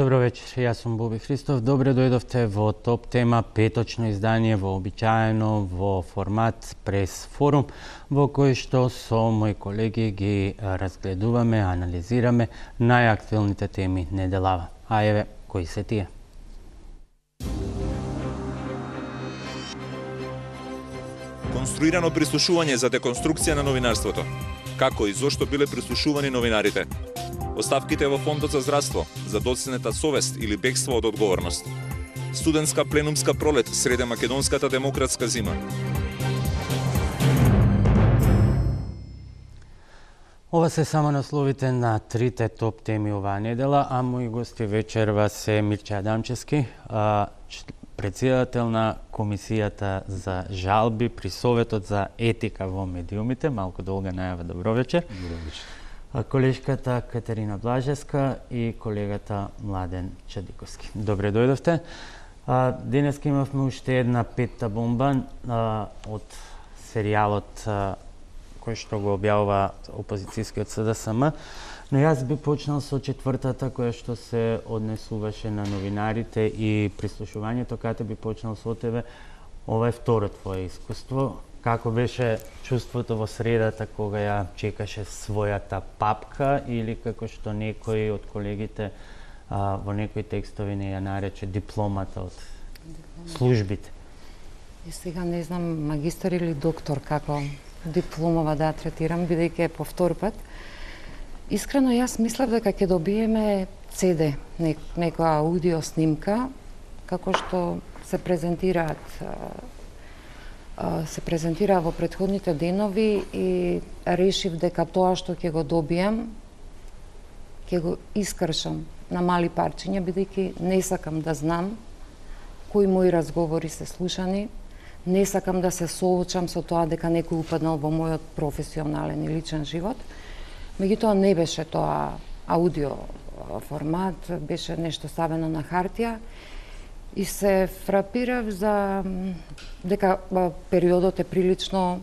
Добро вечер, јас сум Боби Христов. Добре дојдовте во Топ Тема, петочно издание, вообичаено во формат прес форум, во кој што со мои колеги ги разгледуваме, анализираме најактуелните теми неделава. А еве, кои се тие? Конструирано прислушување за деконструкција на новинарството. Како и зошто биле прислушувани новинарите? Оставките во Фондот за здравство, за доцнета совест или бегство од одговорност. Студентска пленумска пролет среде македонската демократска зима. Ова се само насловите на трите топ теми оваа недела, а мои гости вечерва се Мирче Адамчевски, председател на Комисијата за жалби при Советот за етика во медиумите. Малку долга најава, добро вечер. Добро вечер. Колешката Катерина Блажевска и колегата Младен Чадиковски. Добре дојдовте. Денеска имавме уште една петта бомба од серијалот кој што го објавува опозицијскиот СДСМ, но јас би почнал со четвртата која што се однесуваше на новинарите и прислушувањето. Кате, би почнал со тебе. Ова е второ твое искуство. Како беше чувството во средата кога ја чекаше својата папка или како што некој од колегите во некои текстови не ја нарече дипломата од службите? И сега не знам магистар или доктор како дипломова да третирам, бидејќи е по втор пат. Искрено јас мислев дека ќе добиеме CD, некоја аудио снимка, како што се презентира во претходните денови и решив дека тоа што ќе го добијам, ќе го искршам на мали парчиња, бидејќи не сакам да знам кои мои разговори се слушани, не сакам да се соочам со тоа дека некој упаднал во мојот професионален и личен живот. Меѓутоа не беше тоа аудио формат, беше нешто ставено на хартија. И се фрапирав за дека периодот е прилично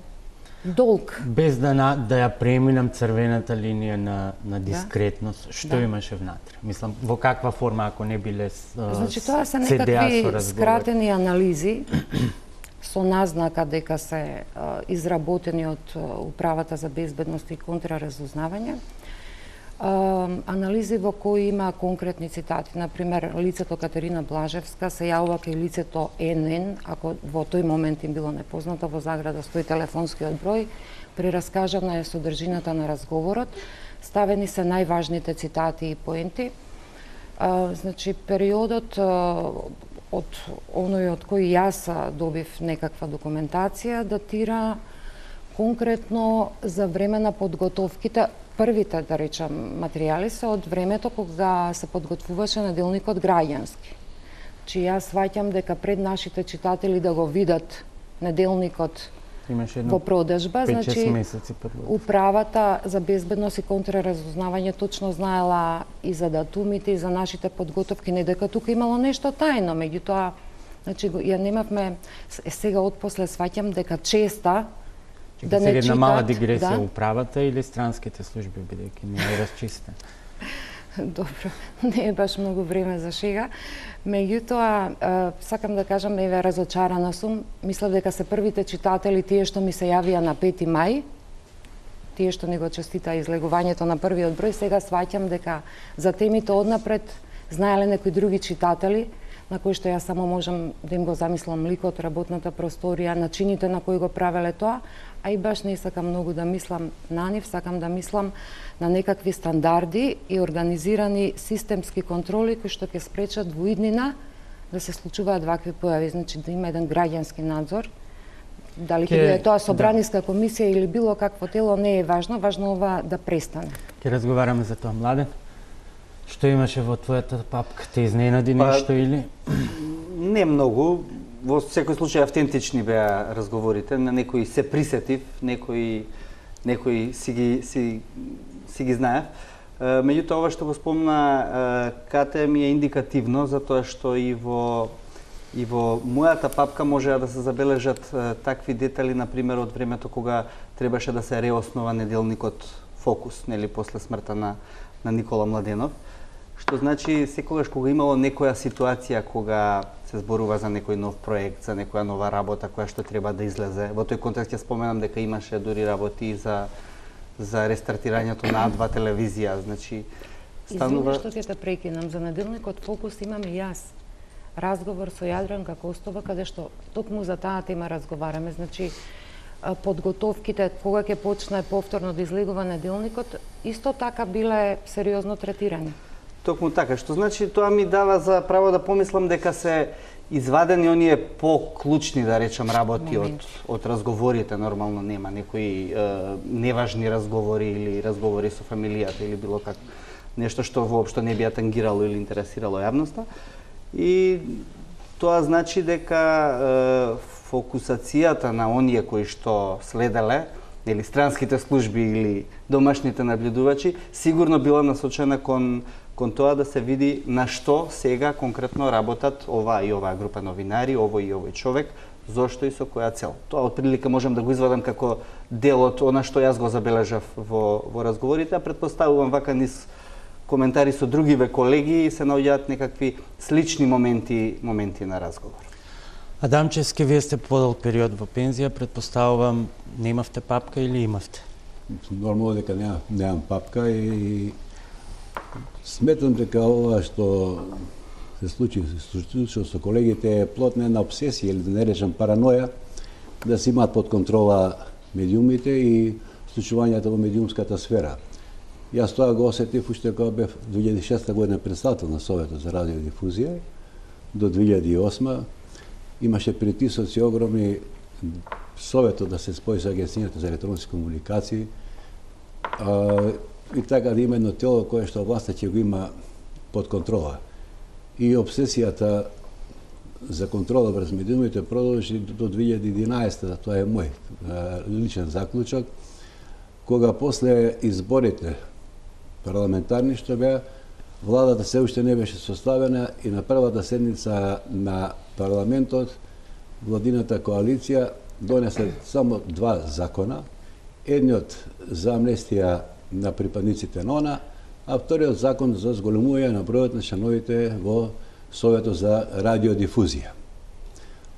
долг. Без да ја преминам црвената линија на дискретност, што имаше внатре? Мислам, во каква форма, ако не биле значи, тоа се некакви скратени анализи со назнака дека се изработени од Управата за безбедност и контраразузнавање. Анализи во кои има конкретни цитати. Например, лицето Катерина Блажевска се јавува кај лицето НН, ако во тој момент им било непознато, во заграда стои телефонскиот број, прераскажана е содржината на разговорот, ставени се најважните цитати и поенти. Значи, периодот од оној од кој јас добив некаква документација датира конкретно за време на подготовките. Првите, да речам, материјали се од времето кога се подготвуваше неделникот Граѓански. Чи јас сваќам дека пред нашите читатели да го видат неделникот во продажба, значи Управата за безбедност и контраразузнавање точно знаела и за датумите и за нашите подготовки, не дека тука имало нешто тајно, меѓутоа, значи ја немавме, сега отпосле сваќам дека честа да не читат. Една мала дигресија, Управата или странските служби, бидејќи не е расчистен? Добро, не е баш многу време за шега. Меѓутоа, сакам да кажам, еве, разочарана сум. Мислев дека се првите читатели тие што ми се јавија на 5 мај, тие што ни го честита излегувањето на првиот број. Сега сваќам дека за темите однапред знаеле некои други читатели, на кои што јас само можам да им го замислам ликот, работната просторија, начините на кои го правеле тоа, а и баш не сакам многу да мислам на нив, сакам да мислам на некакви стандарди и организирани системски контроли кои што ќе спречат во иднина да се случуваат вакви појави, значи да има еден граѓански надзор. Дали ќе биде тоа собраниска комисија или било какво тело, не е важно, важно ова да престане. Ќе разговараме за тоа, Младен. Што имаше во твојата папка? Те изненади нешто или? Не многу. Во секој случај автентични беа разговорите, на некои се присетив, некои си ги знаев. Меѓутоа, ова што го спомна Кате ми е индикативно, затоа што и во мојата папка можеа да се забележат такви детали, например, од времето кога требаше да се реоснова неделникот Фокус, нели, после смртта на Никола Младенов, што значи секогаш кога имало некоја ситуација кога се зборува за некој нов проект, за некоја нова работа која што треба да излезе. Во тој контекст ќе споменам дека имаше дури работи за рестартирањето на А2 телевизија, значи станува... Извини што ќе те прекинам, за неделникот Фокус имам и јас разговор со Јадранка Костова, каде што токму за таа тема разговараме, значи подготовките кога ќе почне повторно да излегува неделникот, исто така биле сериозно третирани. Токму така, што значи тоа ми дава за право да помислам дека се извадени оние по-клучни, да речам, работи од разговорите. Нормално нема некои неважни разговори или разговори со фамилијата или било как нешто што воопшто не би ја тангирало или интересирало јавноста. И тоа значи дека фокусацијата на оние кои што следеле, или странските служби или домашните наблюдувачи, сигурно била насочена кон тоа да се види на што сега конкретно работат оваа и оваа група новинари, овој и овој човек, зошто и со која цел. Тоа отприлика можам да го извадам како дел од она што јас го забележав во разговорите, а претпоставувам вака низ коментари со другиве колеги се наоѓаат некакви слични моменти на разговор. Адамчевски, вие сте подолг период во пензија, претпоставувам немавте папка или имавте? Нормално дека немам папка и сметам дека ова што се случи со колегите е плод на една обсесија или да не речам параноја да се имаат под контрола медиумите и случувањата во медиумската сфера. Јас тоа го осетив уште кога бев 2006 година председател на Советот за радиодифузија до 2008. Имаше притисоци огромни Советот да се спои со Агенцијата за електронски комуникации и така да има едно тело кое што власта ќе го има под контрола. И обсесијата за контрола врз медиумите продолжи до 2011, тоа е мој личен заклучок, кога после изборите парламентарни што беа, владата се уште не беше составена и на првата седница на парламентот владината коалиција донесе само 2 закона, едниот за амнестија на припадниците на ОНА, а вториот закон за зголемување на бројот на членовите во Советот за радиодифузија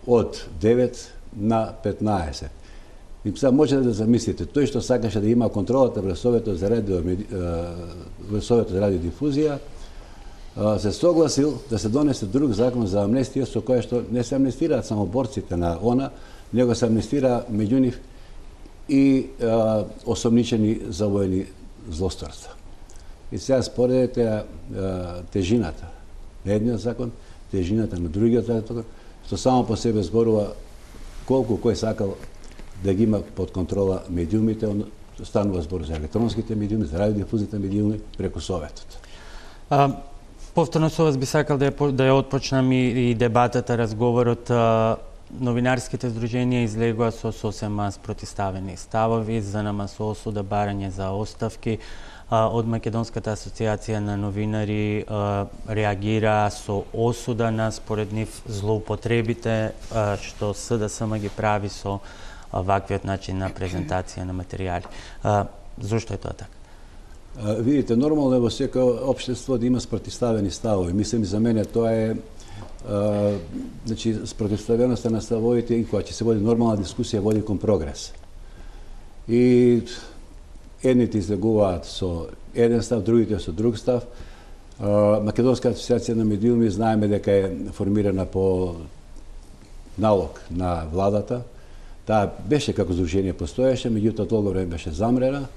од 9 на 15. И сега можете да замислите, тој што сакаше да има контролата врз Советот за радиодифузија, се согласил да се донесе друг закон за амнестија со која што не се амнестираат само борците на ОНА, него се амнестира меѓу нив и осомничени за воени злосторства. И сега споредете тежината на едниот закон, тежината на другиот закон, што само по себе зборува колку кој сакал да ги има под контрола медиумите, станува збор за електронските медиуми, за радиодифузните медиуми преку Советот. Повторно со вас би сакал да ја отпочнам и дебатата, разговорот. Новинарските здруженија излегува со сосем спротивставени ставови, ЗНМ со осуда, барање за оставки. Од Македонската асоциација на новинари реагира со осуда на според нив злоупотребите што СДСМ ги прави со ваквиот начин на презентација на материјали. Зошто е тоа така? Видите, нормално е во секој општество да има спротивставени ставови. Мислам, за мене тоа е значи, спротивставеноста на ставовите и кога ќе се води нормална дискусија, води кон прогрес. И едните излегуваат со еден став, другите со друг став. Македонска асоциација на медиуми знаеме дека е формирана по налог на владата. Таа беше како здружение постоеше, меѓутоа долго време беше замрена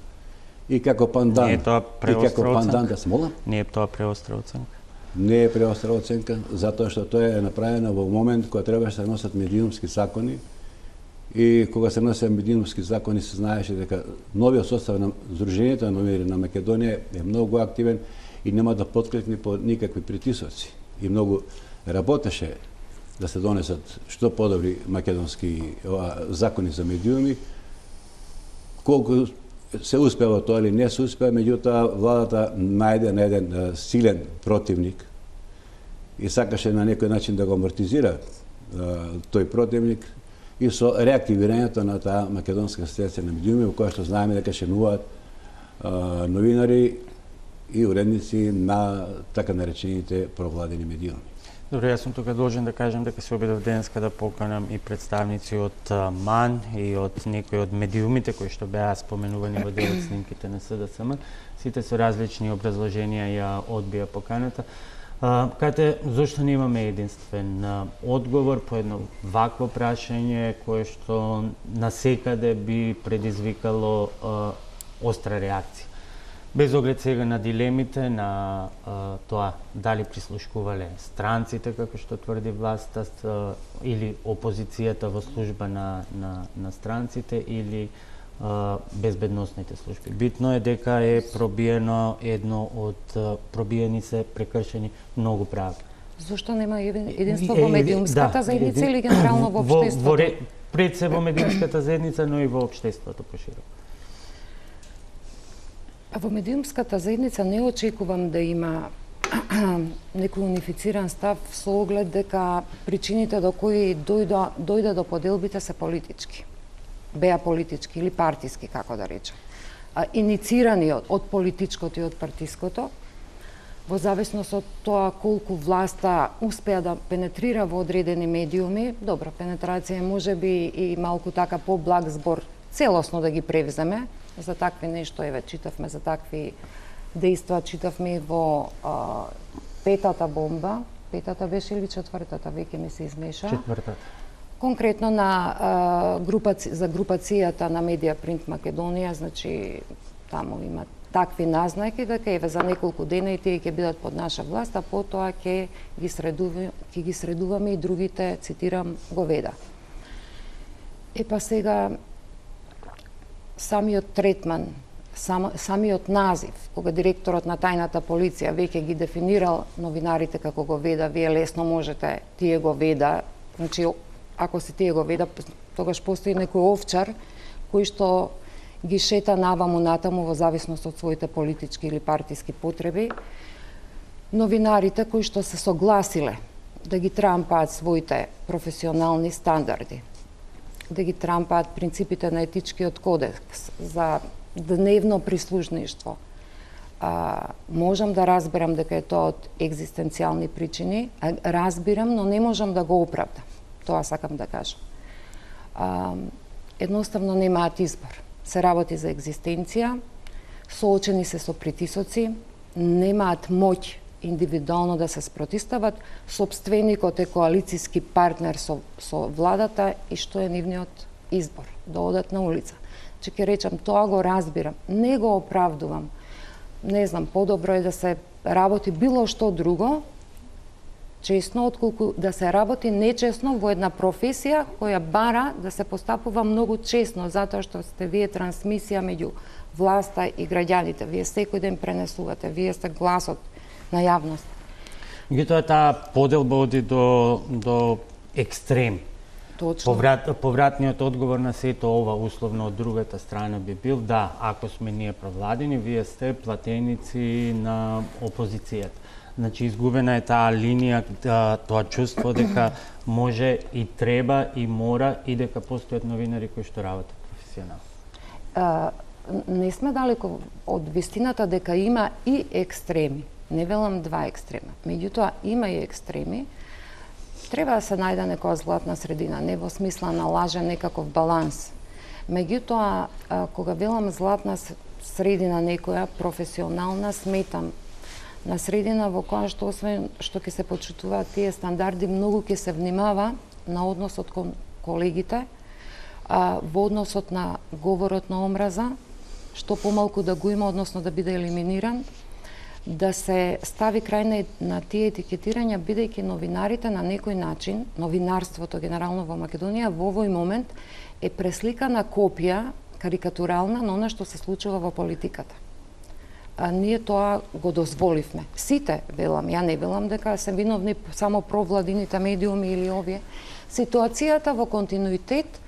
и како пандан. Не е тоа преостра оценка? Да се мола? Не е тоа преостра оценка? Не е преостра оценка, затоа што тоа е направено во момент кога требаше да носат медиумски закони и кога се носеа медиумски закони се знаеше дека новиот состав на Здруженијето на новинари на Македонија е многу активен и нема да потклекне по никакви притисоци. И многу работеше да се донесат што подобри македонски закони за медиуми. Колку се успева тоа или не се успеа, меѓутоа владата најде на еден силен противник и сакаше на некој начин да го амортизира тој противник и со реактивирањето на таа Македонска асоциација на медиуми, во која што знаеме дека членуваат новинари и уредници на така наречените провладени медиуми. Добре, јас сум тука должен да кажам дека се обидов денеска да поканам и представници од МАН и од некои од медиумите кои што беа споменувани во дел од снимките на СДСМ. Сите со различни образложенија ја одбија поканата. Кажете, зошто немаме единствен одговор по едно вакво прашање кое што насекаде би предизвикало остра реакција? Без оглед сега на дилемите, на тоа дали прислушкувале странците, како што тврди власта, или опозицијата во служба на странците, или безбедносните служби. Битно е дека е пробиено пробиени се прекршени многу прави. Зошто нема единство во медиумската заедница или генерално во општеството? Пред се во медиумската заедница, но и во општеството пошироко. Во медиумската заедница не очекувам да има некој унифициран став со оглед дека причините до кои дојде до поделбите се политички. Беа политички или партиски, како да речем. Иницирани од политичкото и од партиското, во зависност од тоа колку власта успеа да пенетрира во одредени медиуми, добра пенетрација може би и малку така поблаг збор целосно да ги превземе. За такви нешто, еве, читавме за такви дејства, читавме во петата бомба. Петата беше или четвртата, веќе ми се измеша. Четвртата. Конкретно на за групацијата на Медија Принт Македонија, значи таму има такви назнаки дека еве за неколку дена и тие ќе бидат под наша власт, а потоа ќе ги средуваме и другите, цитирам, говеда. Епа сега самиот третман, самиот назив, кога директорот на тајната полиција веќе ги дефинирал новинарите како говеда, вие лесно можете тие говеда, значи ако се тие говеда, тогаш постои некој овчар кој што ги шета наваму натаму во зависност од своите политички или партиски потреби. Новинарите кои што се согласиле да ги трампаат своите професионални стандарди, да ги трампаат принципите на етичкиот кодекс за дневно прислужништво. Можам да разберам дека е тоа од екзистенцијални причини, разбирам, но не можам да го оправдам. Тоа сакам да кажам. Едноставно немаат избор. Се работи за екзистенција, соочени се со притисоци, немаат моќ индивидуално да се спротистават, сопственикот е коалициски партнер со владата и што е нивниот избор, да одат на улица. Че ќе речам, тоа го разбирам, не го оправдувам. Не знам, подобро е да се работи било што друго, честно, отколку да се работи нечестно во една професија која бара да се постапува многу честно, затоа што сте вие трансмисија меѓу власта и граѓаните. Вие секој ден пренесувате, вие сте гласот на јавност. Меѓутоа таа поделба оди до екстрем. Точно. Повратниот одговор на сето ова условно од другата страна би бил да, ако сме ние провладени, вие сте платеници на опозицијата. Значи изгубена е таа линија, тоа чувство дека може и треба и мора и дека постојат новинари кои што работат професионално. Не сме далеко од вистината дека има и екстреми. Не велам два екстрема. Меѓутоа има и екстреми. Треба да се најде некоја златна средина, не во смисла на лажен некаков баланс. Меѓутоа, кога велам златна средина некоја професионална, сметам на средина во која што освен што ќе се почитуваат тие стандарди, многу ќе се внимава на односот кон колегите, во односот на говорот на омраза, што помалку да го има, односно да биде елиминиран, да се стави крај на тие етикетирања, бидејќи новинарите на некој начин, новинарството генерално во Македонија во овој момент е пресликана копија, карикатурална на она што се случува во политиката. Ние тоа го дозволивме. Сите, велам, ја не велам дека се виновни само провладините медиуми или овие. Ситуацијата во континуитет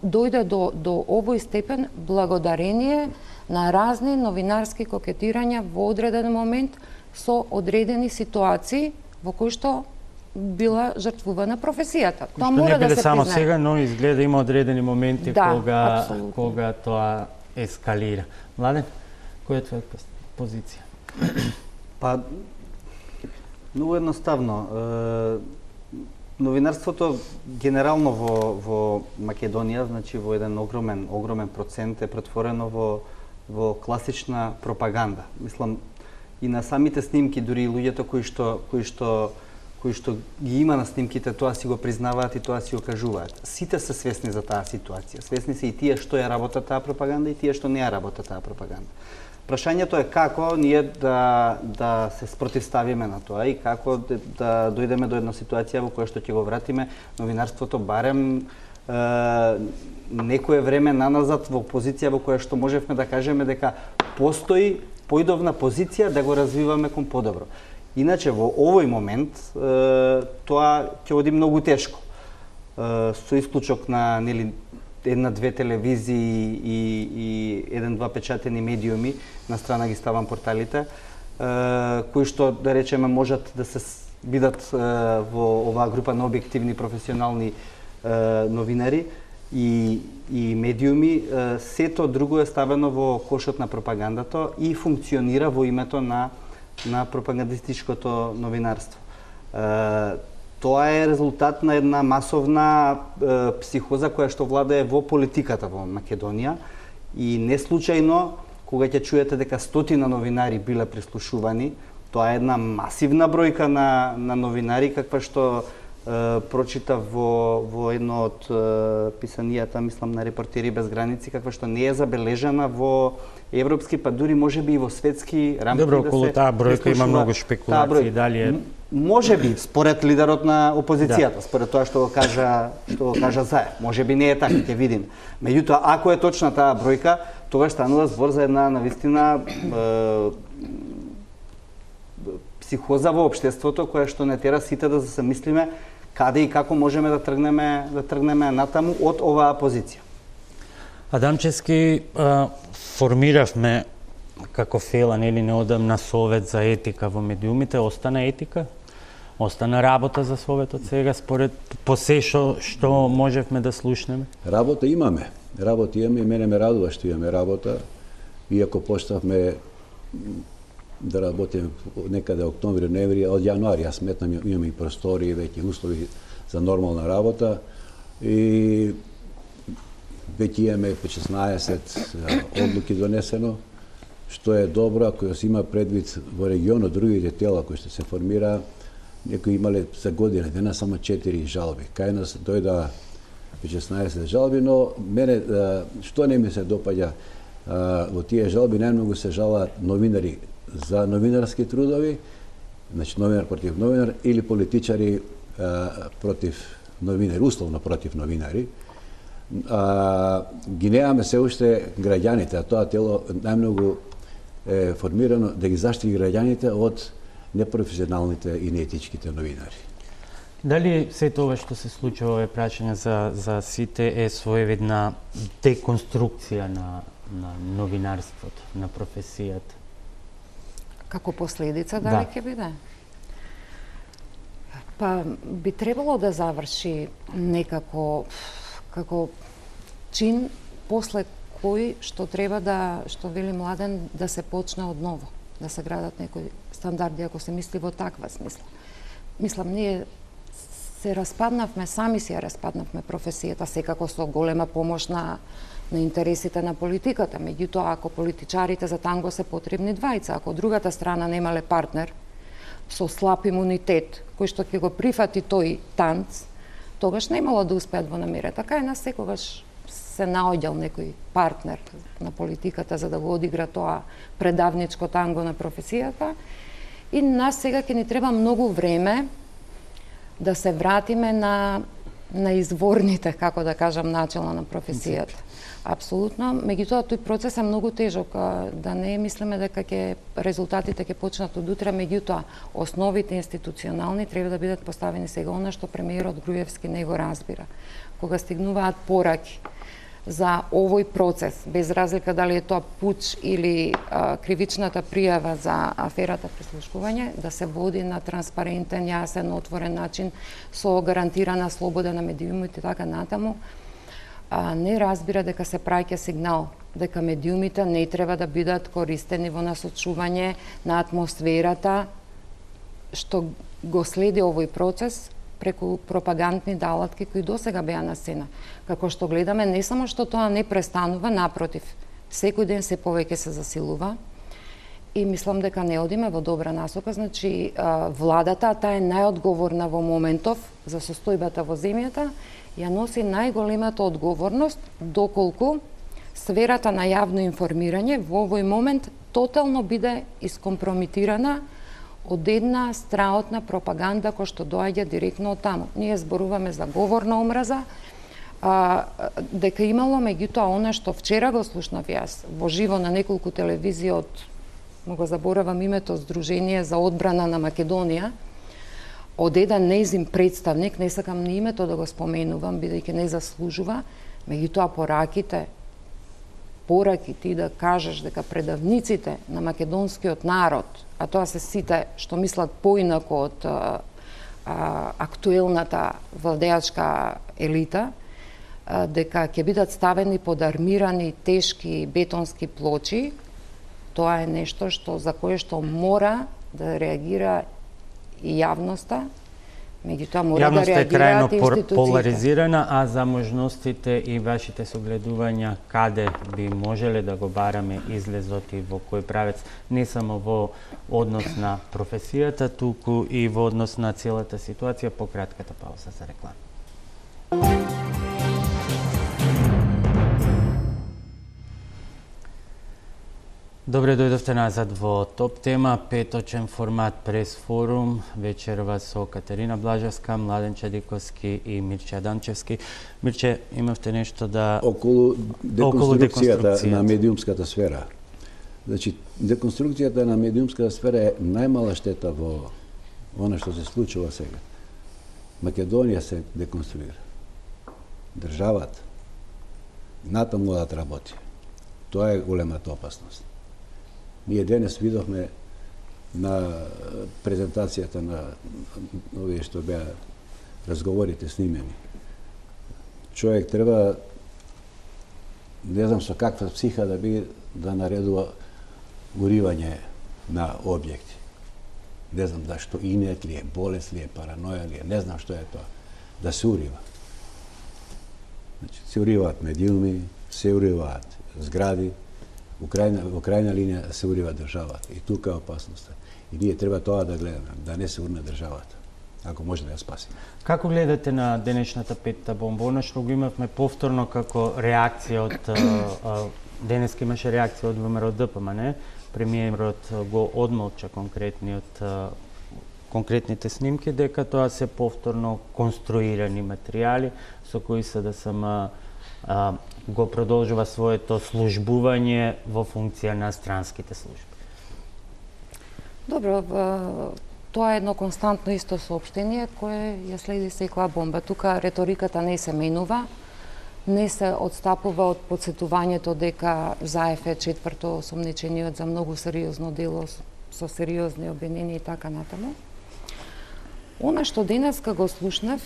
дојде до овој степен благодарение на разни новинарски кокетирања во одреден момент со одредени ситуации во кои што била жртвувана професијата. Тоа мора да се признае. Само сега, но изгледа има одредени моменти да, кога тоа ескалира. Младен? Која е твоја позиција? Па, многу едноставно. Новинарството генерално во Македонија, значи во еден огромен процент е претворено во класична пропаганда. Мислам, и на самите снимки, дури и луѓето кои што ги има на снимките, тоа си го признаваат и тоа си го кажуваат. Сите се свесни за таа ситуација. Свесни се и тие што ја работат таа пропаганда и тие што не ја работат таа пропаганда. Прашањето е како ние да се спротивставиме на тоа и како да дојдеме до една ситуација во која што ќе го вратиме новинарството барем некое време наназад во позиција во која што можевме да кажеме дека постои поидовна позиција да го развиваме кон подобро. Иначе во овој момент тоа ќе оди многу тешко. Со исклучок на една-две телевизии и еден-два печатени медиуми, на страна ги ставам порталите, кои што, да речеме, можат да се бидат во оваа група на објективни професионални новинари и медиуми. Сето друго е ставено во кошот на пропагандата и функционира во името на пропагандистичкото новинарство. Тоа е резултат на една масовна психоза која што владее во политиката во Македонија и не случајно кога ќе чуете дека стотина новинари биле прислушувани, тоа е една масивна бројка на новинари каква што прочитав во едно од писанијата, мислам, на Репортери без граници, каква што не е забележана во европски, па дури можеби и во светски рамки. Добро, околу таа бројка има многу шпекулации, дали е... Можеби, според лидерот на опозицијата, според тоа што го кажа Заев. Можеби не е така, ќе видим. Меѓутоа, ако е точна таа бројка, тогаш станува збор за една навистина психоза во општеството која што не тера сите да се мислиме каде и како можеме да тргнеме натаму од оваа позиција. Адамчевски, формиравме како фела, нели, неодамна совет за етика во медиумите. Остана етика? Остана работа за советот сега, според по се што можевме да слушнеме? Работа имаме и мене ме радува што имаме работа, иако почнавме да работиме некаде октомври, ноември, од јануари, јас сметнам имаме и простори, веќе услови за нормална работа и веќе имаме 16 одлуки донесено, што е добро ако се има предвид во регионот другите тела кои што се формира, некои имале за година, дена само 4 жалби. Кај нас дојда 16 жалби, но мене што не ми се допаѓа во тие жалби, најмногу се жалаат новинари за новинарски трудови, значи новинар против новинар, или политичари против новинари, условно против новинари. Ги немаме се уште граѓаните, а тоа тело најмногу е формирано да ги заштити граѓаните од непрофесионалните и неетичките новинари. Дали се тоа што се случува овие прашања за сите е своевидна деконструкција на новинарството, на професијата? Како последица, дали ќе биде? Па би требало да заврши некако како чин после кој што треба да, што вели Младен, да се почне од ново, да се градат некои стандарди, ако се мисли во таква смисла. Мислам, ние се распаднавме, сами си ја распаднавме професијата, секако со голема помош на интересите на политиката. Меѓутоа, ако политичарите за танго се потребни двајца, ако другата страна немале партнер со слаб имунитет, кој што ќе го прифати тој танц, тогаш немало да успеат во намере. Така е, нас секогаш се наоѓал некој партнер на политиката за да го одигра тоа предавничко танго на професијата. И нас сега ќе ни треба многу време да се вратиме на изворните, како да кажам, начала на професијата. Апсолутно, меѓутоа тој процес е многу тежок, да не мислиме дека резултатите ќе почнат од утре, меѓутоа основите институционални треба да бидат поставени сега. Она што премиерот Груевски не го разбира. Кога стигнуваат пораки за овој процес, без разлика дали е тоа пуч или кривичната пријава за аферата прислушкување, да се води на транспарентен, јасен, отворен начин со гарантирана слобода на медиумите и така натаму, не разбира дека се праќа сигнал дека медиумите не треба да бидат користени во насочување на атмосферата што го следи овој процес преку пропагандни алатки кои досега беа на сцена. Како што гледаме, не само што тоа не престанува, напротив, секој ден се повеќе се засилува и мислам дека не одиме во добра насока. Значи, владата, таа е најодговорна во моментов за состојбата во земјата, ја носи најголемата одговорност доколку сферата на јавно информирање во овој момент тотално биде искомпрометирана од една страотна пропаганда која што доаѓа директно од таму. Ние зборуваме за говор на омраза, дека имало меѓутоа она што вчера го слушнав јас во живо на неколку телевизии од, го заборавам името, Сдружение за одбрана на Македонија, од еден нејзин представник, не сакам ни името да го споменувам, бидејќи не заслужува, меѓутоа пораки ти да кажеш дека предавниците на македонскиот народ, а тоа се сите што мислат поинако од актуелната владеачка елита, дека ќе бидат ставени под армирани тешки бетонски плочи, тоа е нешто за кое што мора да реагира и јавноста, меѓутоа мора да реагираат институциите. Јавноста е крајно поларизирана, а за можностите и вашите согледувања каде би можеле да го бараме излезот и во кој правец, не само во однос на професијата, туку и во однос на целата ситуација, по кратката пауза за реклама. Добре дојдовте назад во Топ тема, петочен формат прес форум, вечерва со Катерина Блажевска, Младен Чадиковски и Мирче Аданчевски. Мирче, имавте нешто да... Околу деконструкцијата на медиумската сфера. Значи, деконструкцијата на медиумската сфера е најмала штета во она што се случува сега. Македонија се деконструира. Државата натаму да работи. Тоа е големата опасност. Ние денес видовме на презентацијата на овие што беа разговорите снимени. Човек треба, не знам со каква психа да би да наредува уривање на објекти. Не знам што инет ли е, болест ли е, параноја ли е, не знам што е тоа. Да се урива. Значи, се уриваат медиуми, се уриваат згради, во крајна линија се урива државата. И тука е опасноста. И ние треба тоа да гледаме, да не се урне државата, ако може да ја спасиме. Како гледате на денешната петта бомба? Она што го имавме повторно како реакција од... денеска имаше реакција од ВМРО ДПМН, премиерот го одмолча конкретните снимки, дека тоа се повторно конструирани материјали со кои СДСМ го продолжува своето службување во функција на странските служби. Добро, тоа е едно константно исто соопштение кое ја следи секоја бомба. Тука реториката не се менува, не се одстапува од подсетувањето дека Заев е четврто осомничениот за многу сериозно дело со сериозни обвинени и така натаму. Она што денеска го слушнав,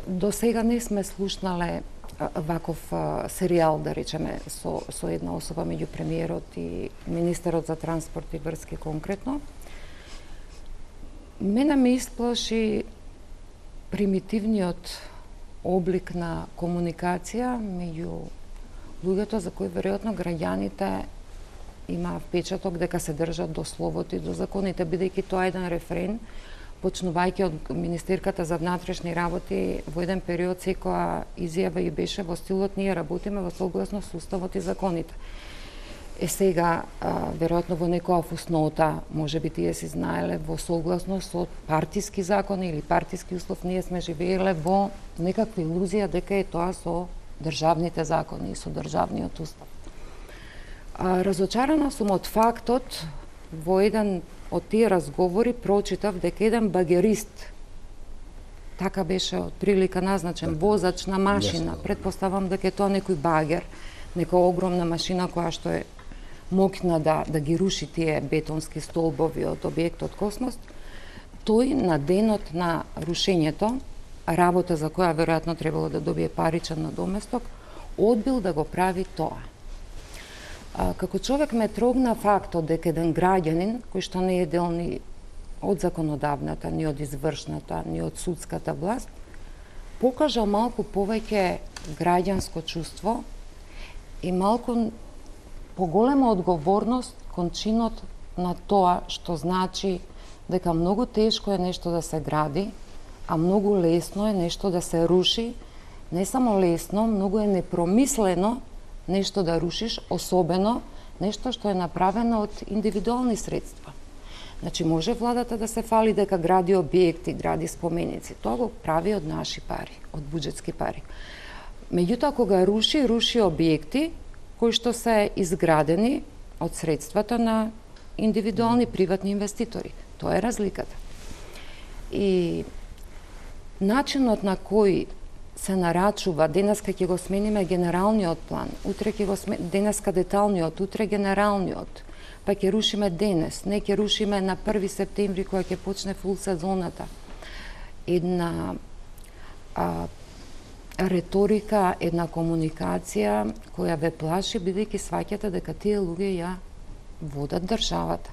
до сега не сме слушнале ваков серијал, да речеме, со една особа меѓу премиерот и министерот за транспорт и врски конкретно. Мене ме исплаши примитивниот облик на комуникација меѓу луѓето за кои веројатно граѓаните има впечаток дека се држат до словото и до законите, бидејќи тоа е еден рефрен, почнувајќи од Министерката за внатрешни работи, во еден период секоја изјава и беше во стилот ние работиме во согласност со уставот и законите. Сега, веројатно во некоја фуснота, може би тие си знаеле, во согласност со партиски закони или партиски услов, ние сме живееле во некаква илузија дека е тоа со државните закони и со државниот устав. Разочарана сум од фактот, во еден од тие разговори прочитав дека еден багерист, така беше од прилика назначен, возач на машина, предпоставам дека е тоа некој багер, некоја огромна машина која што е мокна да ги руши тие бетонски столбови од објектот Космос, тој на денот на рушењето, работа за која веројатно требало да добие паричен надоместок, одбил да го прави тоа. Како човек ме трогна фактот дека еден граѓанин, кој што не е дел ни од законодавната, ни од извршната, ни од судската власт, покажа малку повеќе граѓанско чувство и малку поголема одговорност кон чинот на тоа што значи дека многу тешко е нешто да се гради, а многу лесно е нешто да се руши. Не само лесно, многу е непромислено нешто да рушиш, особено нешто што е направено од индивидуални средства. Значи, може владата да се фали дека гради објекти, гради споменици. Тоа го прави од наши пари, од буџетски пари. Меѓутоа, кога руши објекти кои што се изградени од средствата на индивидуални приватни инвеститори. Тоа е разликата. И начинот на кој се нарачува, денеска ќе го смениме генералниот план, утре ќе го денеска деталниот, утре генералниот, па ќе рушиме денес, не ќе рушиме на 1 септември кога ќе почне фул сезоната. Една реторика, една комуникација која ве плаши, бидејќи сваќате дека тие луѓе ја водат државата.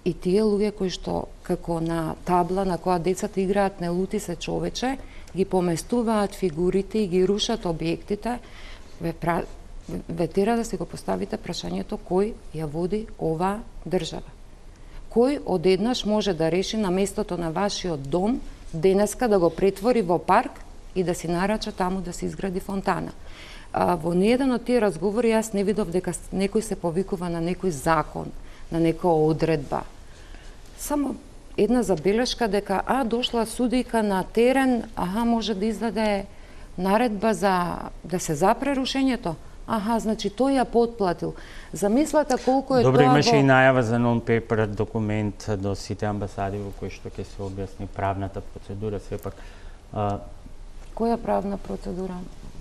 И тие луѓе кои што, како на табла на која децата играат не лути се човече, ги поместуваат фигурите и ги рушат објектите, ве тера да си го поставите прашањето кој ја води оваа држава. Кој одеднаш може да реши на местото на вашиот дом денеска да го претвори во парк и да си нарача таму да се изгради фонтана. Во ниеден од тие разговори јас не видов дека некој се повикува на некој закон, на некоја одредба. Само една забелешка дека дошла судика на терен, може да издаде наредба за да се запре рушењето. Значи тој ја потплатил. Замислете колку е Добре, тоа имаше и најава за non-paper документ до сите амбасади во кој што ќе се објасни правната процедура сепак. Која правна процедура?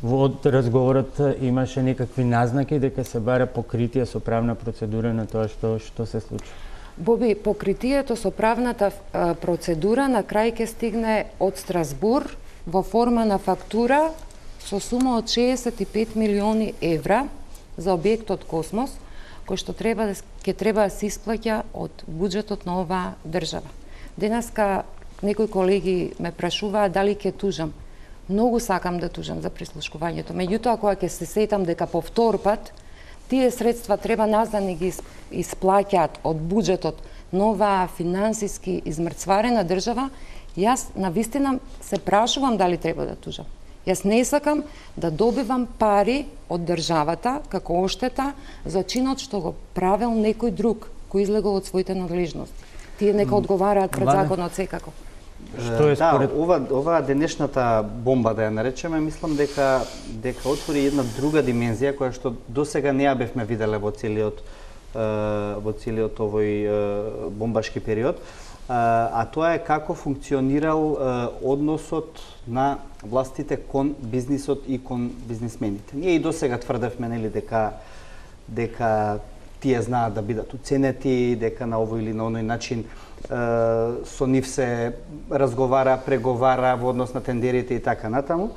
Во разговорот имаше некакви назнаки дека се бара покритие со правна процедура на тоа што се случи. Боби, покритието со правната процедура на крај ќе стигне од Страсбур во форма на фактура со сума од 65 милиони евра за објектот Космос, кој што ќе треба да се исплаќа од буџетот на оваа држава. Денеска некои колеги ме прашуваат дали ќе тужам. Многу сакам да тужам за прислушкувањето. Меѓутоа, кога ќе се сетам дека по втор пат тие средства треба назад да ги исплаќаат од буџетот на оваа финансиски измрцварена држава, јас навистина се прашувам дали треба да тужам. Јас не сакам да добивам пари од државата како оштета за чинот што го правел некој друг кој излегол од своите надлежности. Тие нека одговараат пред законот секако. Што е според... Ова денешната бомба, да ја наречеме, мислам дека отвори една друга димензија која што досега не ја бевме виделе во целиот овој бомбашки период, а тоа е како функционирал односот на властите кон бизнисот и кон бизнисмените. Ние и досега тврдевме дека тие знаат да бидат уценети, дека на овој или на оној начин со нив се разговара, преговара во однос на тендерите и така натаму.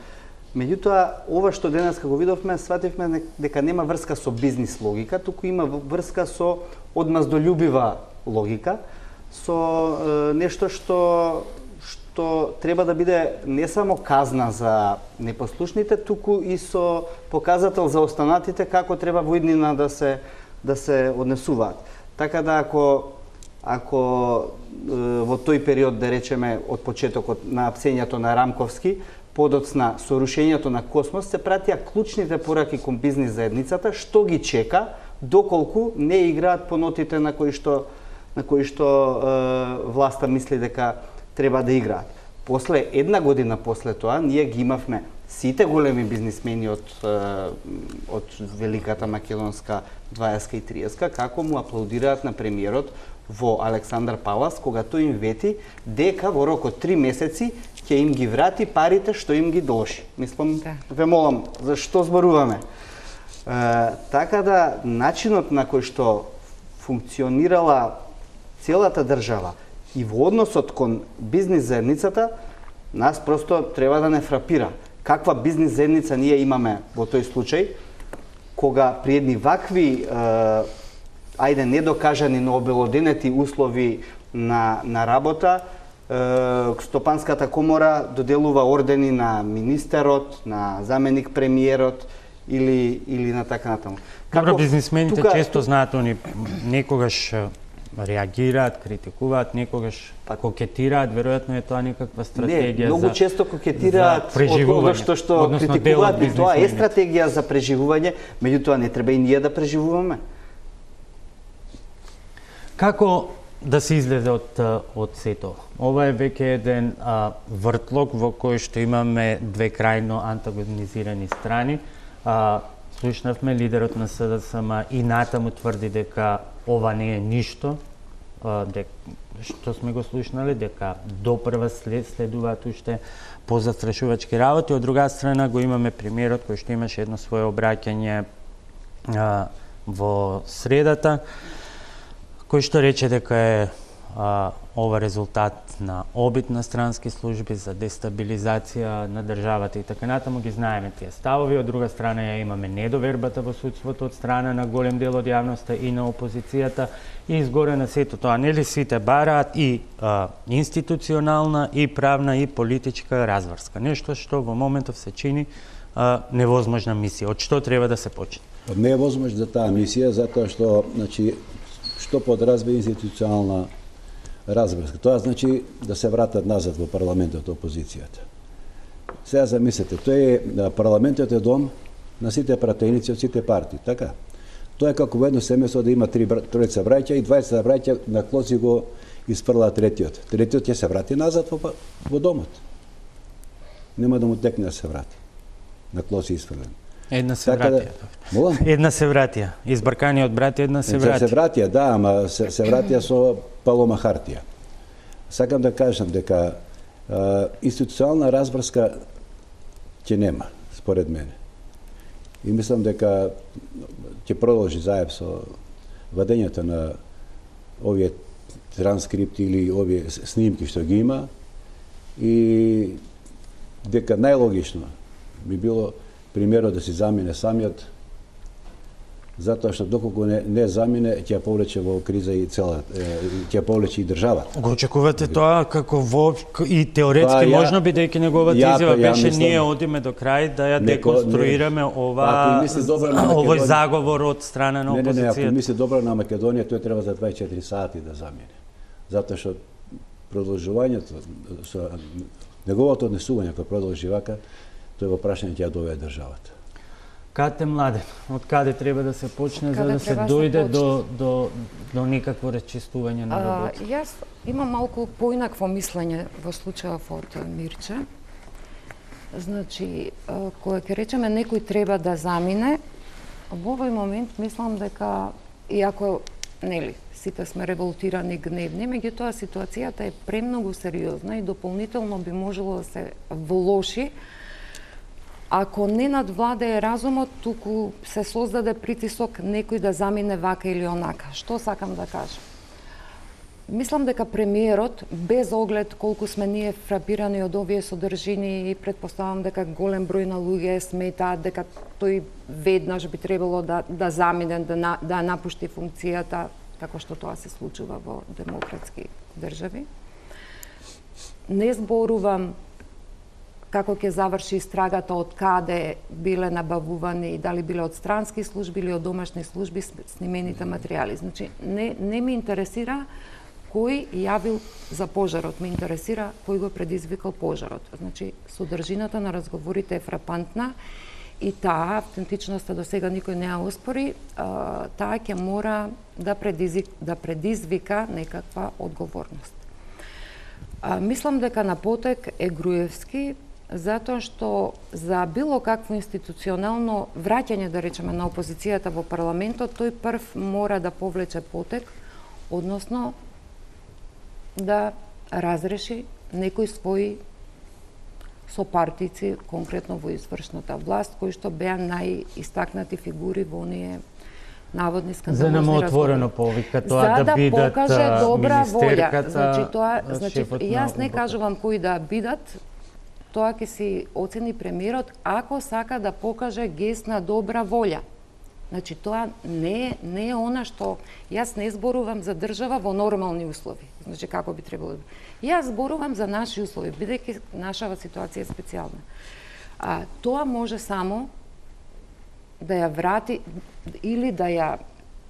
Меѓутоа, ова што денеска го видовме, свативме дека нема врска со бизнис логика, туку има врска со одмаздолюбива логика, со нешто што треба да биде не само казна за непослушните, туку и со показател за останатите како треба во иднина да се однесуваат. Така да ако во тој период, да речеме, од почетокот на апсењето на Рамковски, подоцна со рушењето на Космос, се пратија клучните пораки кон бизнис заедницата, што ги чека, доколку не играат по нотите на кои што власта мисли дека треба да играат. После една година после тоа, ние ги имавме сите големи бизнисмени од Великата Македонска 20 и 30 како му аплаудираат на премиерот во Александар Палас, кога тој им вети дека во рок од 3 месеци ќе им ги врати парите што им ги должи. Мислам, ве молам, за што зборуваме? Така да, начинот на кој што функционирала целата држава и во односот кон бизнис заедницата, нас просто треба да не фрапира. каква бизнис заедница ние имаме во тој случај, кога при едни вакви ајде недокажани, но обелоденети услови на работа, Стопанската комора доделува ордени на министерот, на заменик премиерот или на така натаму. Добро, бизнисмените често знаат, они некогаш реагираат, критикуваат, некогаш кокетираат, веројатно е тоа некаква стратегија. Не, многу често кокетираат од што критикуваат, и тоа е стратегија за преживување, меѓутоа не треба и ние да преживуваме. Како да се излезе од сето? Ова е веќе еден вртлок во кој што имаме две крајно антагонизирани страни. Слушнавме лидерот на СДСМ и натаму тврди дека ова не е ништо, што сме го слушнале, дека допрва следуваат уште позастрашувачки работи. Од друга страна го имаме премиерот кој што имаше едно свое обраќање во средата, кој што рече дека е ова резултат на обид на странски служби за дестабилизација на државата и така натаму. Ги знаеме тие ставови. Од друга страна ја имаме недовербата во судството од страна на голем дел од јавноста и на опозицијата, и изгоре на сето тоа, нели сите бараат и институционална, и правна, и политичка разврска. Нешто што во моментов се чини невозможна мисија. Од што треба да се почне? Не е возможна таа мисија, затоа што, значи, што подразбира институционална разврска. Тоа значи да се вратат назад во парламентот опозицијата. Сега замислете, тој е парламентот е дом на сите пратеници од сите партии, така? Тоа е како во едно семејство да има тројца браќа и 20 браќа на клоци го испрлаат третиот. Третиот ќе се врати назад во домот. Нема да му текне да се врати. На клоци испрлен. Една се вратија. Една се вратија. Избрканиот брат една се вратија. Се вратија, да, ама се вратија со палома хартија. Сакам да кажам дека институционална разврска ќе нема, според мене. И мислам дека ќе продолжи заеб со вадењето на овие транскрипти или овие снимки што ги има, и дека најлогично би било примерот да си замине самиот, затоа што доколку не замине, ќе повлече во криза и ќе повлече и државата. Го очекувате тоа како и теоретски можно бидејќи неговата изјава беше ние одиме до крај да ја деконструираме овој заговор од страна на опозицијата. Не, ако мисли добро на Македонија, тој треба за 24 сати да замине. Затоа што продолжувањето со неговото однесување кој продолжи вака, тој во прашање ќе ја доведе државата. Кате Младен, од каде треба да се почне за да се дојде до некакво расчистување на работа? Јас имам малку поинакво мислење во случајов од Мирче. Значи, кога ќе речеме некој треба да замине, во овој момент мислам дека, иако, нели, сите сме револтирани, гневни, меѓутоа ситуацијата е премногу сериозна и дополнително би можело да се влоши ако не надвладее разумот, туку се создаде притисок некој да замине вака или онака. Што сакам да кажам? Мислам дека премиерот, без оглед колку сме ние фрапирани од овие содржини, и предпоставам дека голем број на луѓе сметаат дека тој веднаш би требало да замине, да напушти функцијата, како што тоа се случува во демократски држави. Не зборувам како ќе заврши истрагата, од каде биле набавувани, дали биле од странски служби или од домашни служби снимените материјали. Значи, не ми интересира кој јавил за пожарот, ми интересира кој го предизвикал пожарот. Значи, содржината на разговорите е фрапантна и таа, автентичноста до сега никој не ја оспори, таа ќе мора да предизвика некаква одговорност. Мислам дека на потек е Груевски, затоа што за било какво институционално враќање, да речеме, на опозицијата во парламентот, тој прв мора да повлече потек, односно да разреши некои своји сопартици, конкретно во извршната власт, кои што беа најистакнати фигури во оние наводни скандалозни разговори. За нема отворено повика тоа да бидат покаже добра волја. министерката, Значи, јас не кажувам кои да бидат, тоа ќе си оцени премиерот ако сака да покаже гест на добра волја. Значи, тоа не е она што јас не зборувам за држава во нормални услови. Значи, како би требало. Јас зборувам за наши услови, бидејќи нашава ситуација е специјална. Тоа може само да ја врати или да ја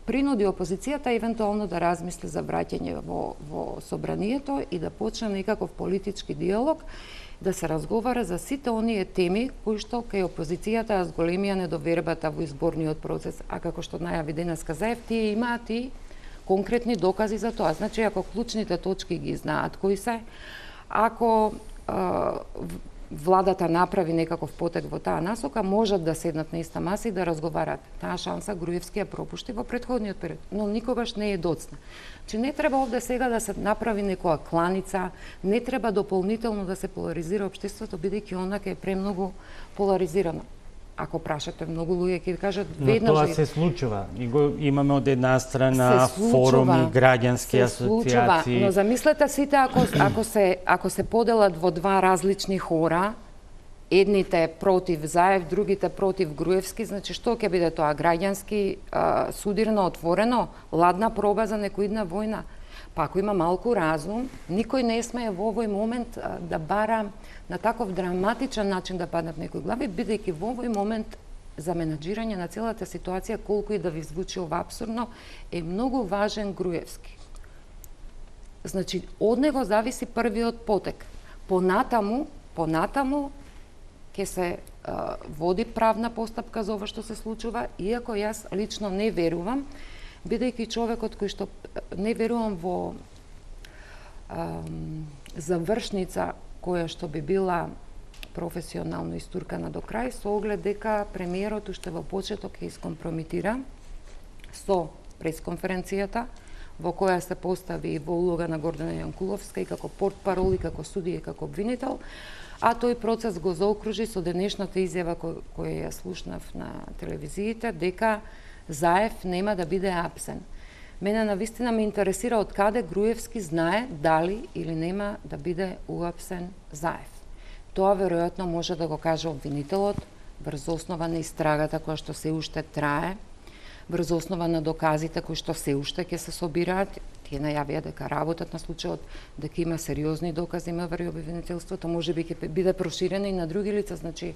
принуди опозицијата евентуално да размисли за враќање во собранието и да почне некаков политички диалог, да се разговара за сите оние теми кои што кај опозицијата зголемија недовербата во изборниот процес, а како што најави денеска Заев, тие имаат и конкретни докази за тоа. Значи, ако клучните точки ги знаат кои се, ако владата направи некаков потек во таа насока, можат да седнат на иста маса и да разговараат. Таа шанса Груевски ја пропушти во претходниот период, но никогаш не е доцна. Че не треба овде сега да се направи некоја кланица, не треба дополнително да се поларизира општеството, бидејќи она ќе е премногу поларизирано. Ако прашате многу луѓе ќе ви кажат веднаш. Но тоа се случува. И го имаме од една страна форуми, граѓански асоциации. Но замислете сите ако се поделат во два различни хора, едните против Заев, другите против Груевски, значи што ќе биде тоа? Граѓански, судирно, отворено, ладна проба за некоидна војна. Па ако има малку разум, никој не смее во овој момент да бара на таков драматичен начин да паднат некои глави, бидејќи во овој момент за менаџирање на целата ситуација, колку и да ви звучи ова абсурдно, е многу важен Груевски. Значи, од него зависи првиот потек. Понатаму ќе се води правна постапка за ова што се случува, иако јас лично не верувам, бидејќи човекот кој што не верувам во завршница која што би била професионално истуркана до крај, со оглед дека премиерот уште во почеток ќе искомпромитира со пресконференцијата во која се постави и во улога на Гордана Јанкуловска и како портпарол и како судија и како обвинител, а тој процес го заокружи со денешната изјава која ја слушнав на телевизиите дека Заев нема да биде апсен. Мене навистина ме интересира од каде Груевски знае дали или нема да биде уапсен Заев. Тоа веројатно може да го каже обвинителот врз основа на истрагата која што се уште трае, врз основа на доказите кои што се уште ќе се собираат. Тие најавија дека работат на случајот, дека има сериозни докази, МВР и обвинителството, можеби ќе биде проширено и на други лица. Значи,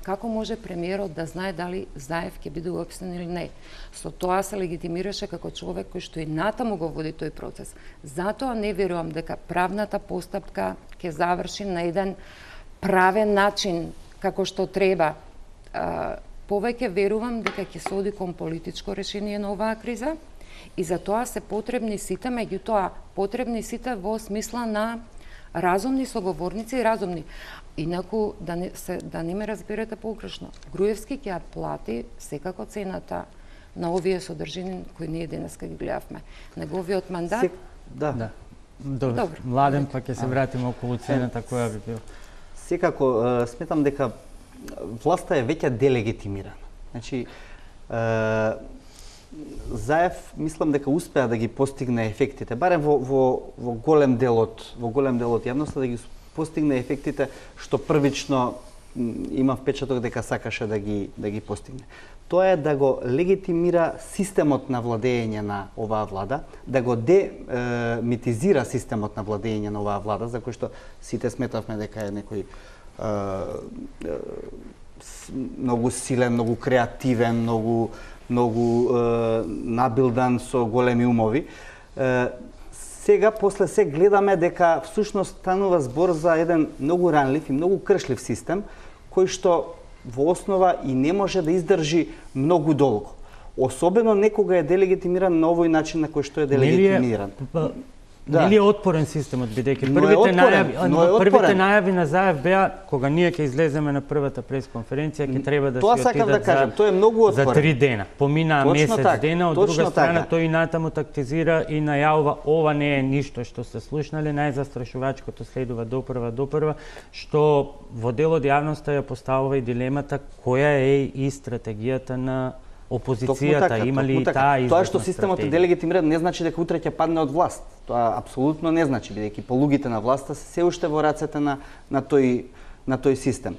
како може премиерот да знае дали Заев ќе биде уапсен или не? Со тоа се легитимираше како човек кој што и натаму го води тој процес. Затоа не верувам дека правната постапка ќе заврши на еден правен начин како што треба. Повеќе верувам дека ќе се оди кон политичко решение на оваа криза и за тоа се потребни сите, меѓутоа потребни сите во смисла на разумни соговорници и разумни. Инаку да не ме разберете погрешно. Груевски ќе ја плати секако цената на овие содржини кои ние денеска ги гледавме. Неговиот мандат. Да. Добро. Младен, па ќе се вратиме околу цената која би бил. Секако сметам дека власта е веќе делегитимирана. Значи, Заев мислам дека успеа да ги постигне ефектите, барем во голем дел од јавноста да ги постигне ефектите што првично има впечаток дека сакаше да ги постигне. Тоа е да го легитимира системот на владење на оваа влада, да го демитизира системот на владење на оваа влада, за кој што сите сметавме дека е некој многу силен, многу креативен, многу набилдан со големи умови. Сега, после се гледаме дека всушност станува збор за еден многу ранлив и многу кршлив систем, кој што во основа и не може да издржи многу долго. Особено некога е делегитимиран на овој начин на кој што е делегитимиран. Нели е отпорен системот, бидејќи првите најави на Заев беа кога ние ќе излеземе на првата пресконференција, ќе треба да се отидат за 3 дена. Поминаа месец дена, од друга страна тој и натаму тактизира и најавува ова не е ништо што сте слушнале, најзастрашувачкото следува допрва, што во дел од јавноста ја поставува и дилемата која е и стратегијата на опозицијата, има ли таа излезна Тоа што системот е делегитимиран не значи дека утре ќе падне од власт. Тоа апсолутно не значи, бидејќи полугите на власта се уште во рацете на тој на тој систем.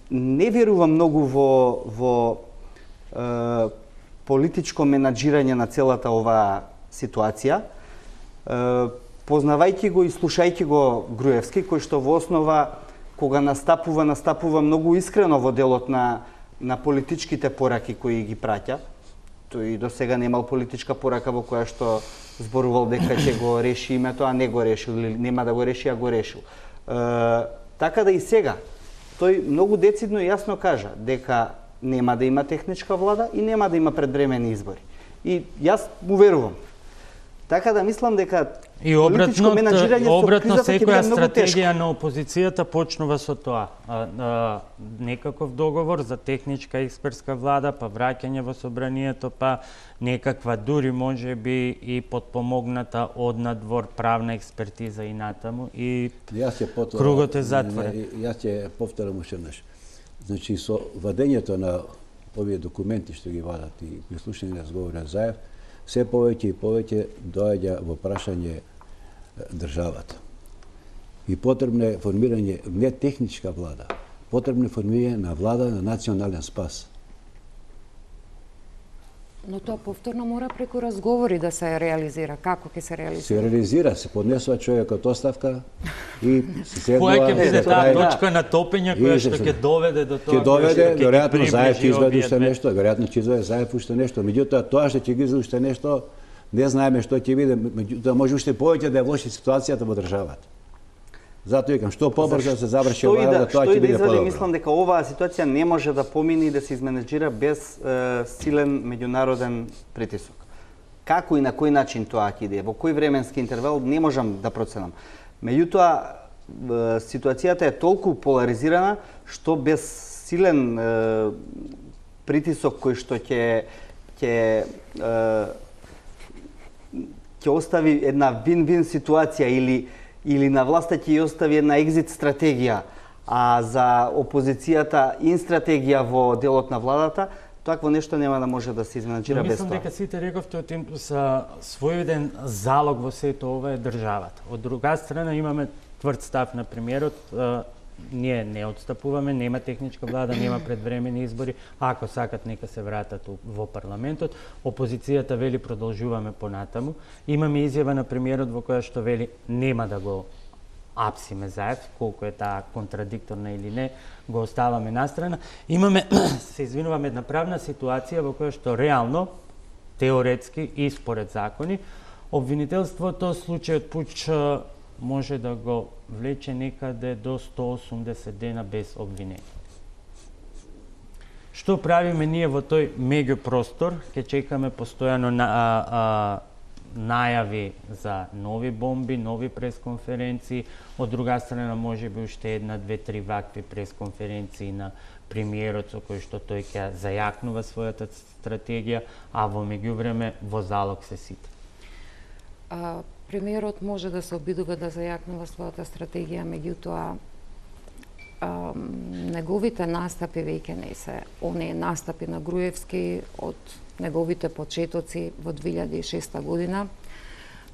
Не верувам многу во политичко менаџирање на целата оваа ситуација. Познавајќи го и слушајќи го Груевски, кој што во основа, кога настапува многу искрено во делот на политичките пораки кои ги праќа. Тој и до сега немал политичка порака во која што зборувал дека ќе го реши името, а не го решил, или нема да го реши, а го решил. Така да и сега, тој многу децидно и јасно кажа дека нема да има техничка влада и нема да има предвремени избори. И јас му верувам. Така да мислам дека и обратно секоја стратегија на опозицијата почнува со тоа. Некаков договор за техничка експертска влада, па враќање во собранието, па некаква дури можеби и подпомогната однадвор правна експертиза и натаму и кругот е затворен. Јас ќе повторам уште еднаш. Значи, со вадењето на овие документи што ги вадат и прислушање на разговор на Заев, се повеќе и повеќе доаѓа во прашање државата. И потребно е формирање не техничка влада, потребно е формирање на влада на национален спас. Но тоа повторно мора преку разговори да се реализира. Како ќе се реализира? Се реализира, се поднесува човекот оставка и се седнува... Која ќе биде таа точка на топење која што ќе доведе до тоа? Ќе доведе, веројатно Заев ќе извади уште нешто, веројатно ќе извади Заев уште нешто. Меѓутоа, тоа што ќе ги извади уште нешто, не знаеме што ќе биде, меѓутоа може уште повеќе да ја влоши ситуацијата во државата. Затоа викам, што побрзо се заврши оваа, тоа ќе биде подобро. Мислам дека оваа ситуација не може да помине и да се изменеџира без силен меѓународен притисок. Како и на кој начин тоа ќе иде, во кој временски интервал, не можам да проценам. Меѓутоа, ситуацијата е толку поларизирана, што без силен притисок кој што ќе остави една вин-вин ситуација или на власта ќе ја остави една екзит стратегија, а за опозицијата ин стратегија во делот на владата, такво нешто нема да може да се изменаџира без тоа. Мислам дека сите рековте са својден залог во сето ова е државата. Од друга страна имаме тврд став на премиерот, ние не отстапуваме, нема техничка влада, нема предвремени избори, ако сакат нека се вратат во парламентот. Опозицијата вели продолжуваме понатаму. Имаме изјава на премиерот во која што вели нема да го апсиме Заев, колку е таа контрадикторна или не, го оставаме настрана. Имаме, се извинувам, една правна ситуација во која што реално, теоретски и според закони, обвинителството случајот Пуч може да го влече некаде до 180 дена без обвинение. Што правиме ние во тој меѓупростор? Ке чекаме постојано најави за нови бомби, нови пресконференции, од друга страна може би уште една, две, три вакви пресконференции на премиерот со кој што тој ќе зајакнува својата стратегија, а во меѓувреме во залог се сите. Премиерот може да се обидува да зајакнува својата стратегија, меѓутоа неговите настапи веќе не се оние настапи на Груевски од неговите почетоци во 2006 година.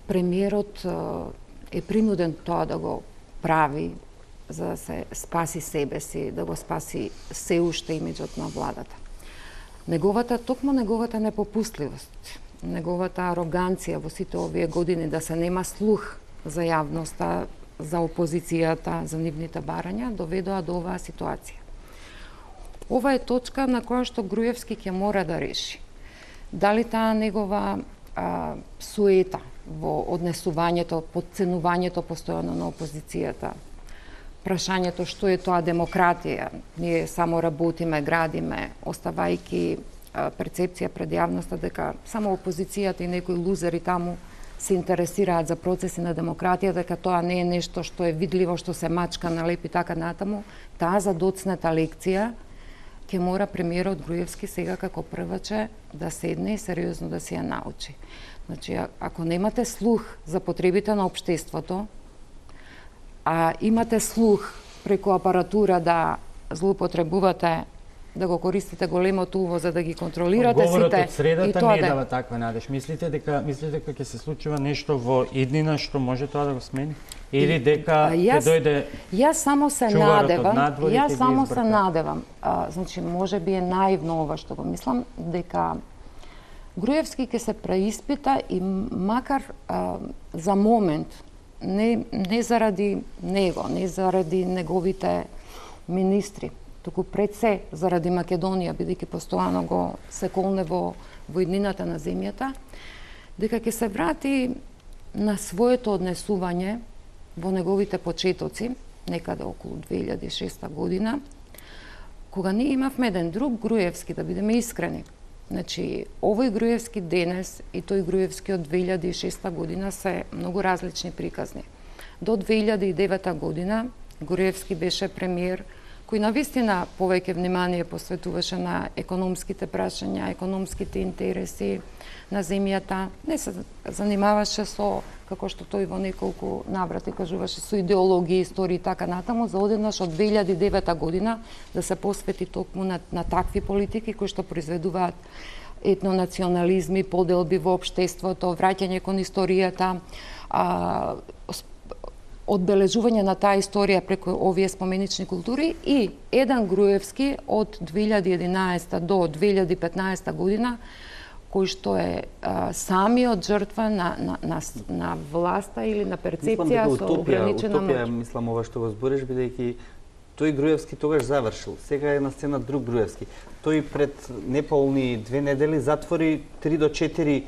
Премиерот е принуден тоа да го прави за да се спаси себе си, да го спаси се уште имиджот на владата. Токму неговата непопустливост, неговата ароганција во сите овие години да се нема слух за јавноста, за опозицијата, за нивните барања, доведоа до оваа ситуација. Ова е точка на која што Груевски ќе мора да реши. Дали таа негова суета во однесувањето, подценувањето постојано на опозицијата, прашањето што е тоа демократија, ние само работиме, градиме, оставајки перцепција пред јавноста дека само опозицијата и некои лузери таму се интересираат за процеси на демократија, дека тоа не е нешто што е видливо, што се мачка на лепи така натаму, таа задоцната лекција ќе мора премиерот Груевски сега како прваче да седне и сериозно да си ја научи. Значи, ако немате слух за потребите на општеството, а имате слух преку апаратура да злоупотребувате да го користите големото уво за да ги контролирате Говорот сите. од средата не дава таква надеж. Мислите дека ќе се случува нешто во иднина што може тоа да го смени? Или дека ќе дојде Јас само се чуварот надевам, од надвор и ќе ги избрка? Значи може би е наивно ова што го мислам, дека Груевски ќе се преиспита и макар за момент, не заради него, не заради неговите министри, туку пред се заради Македонија, бидејќи постојано го се колне во иднината на земјата, дека ќе се врати на своето однесување во неговите почетоци, некаде околу 2006 година, кога ние имавме еден друг Груевски, да бидеме искрени. Значи, овој Груевски денес и тој Груевски од 2006 година се многу различни приказни. До 2009 година Груевски беше премиер кој навистина повеќе внимание посветуваше на економските прашања, економските интереси на земјата. Не се занимаваше со, како што тој во неколку наврати кажуваше, со идеологија, историја и така натаму, за одеднаш од 2009 година да се посвети токму на такви политики кои што произведуваат етнонационализми, поделби во општеството, враќање кон историјата, одбележување на таа историја преку овие споменични култури и еден Груевски од 2011 до 2015 година кој што е самиот жртва на власта или на перцепција со ограничена моќ. Утопија, мислам ова што го збориш, бидејќи тој Груевски тогаш завршил. Сега е на сцена друг Груевски. Тој пред неполни 2 недели затвори 3 до 4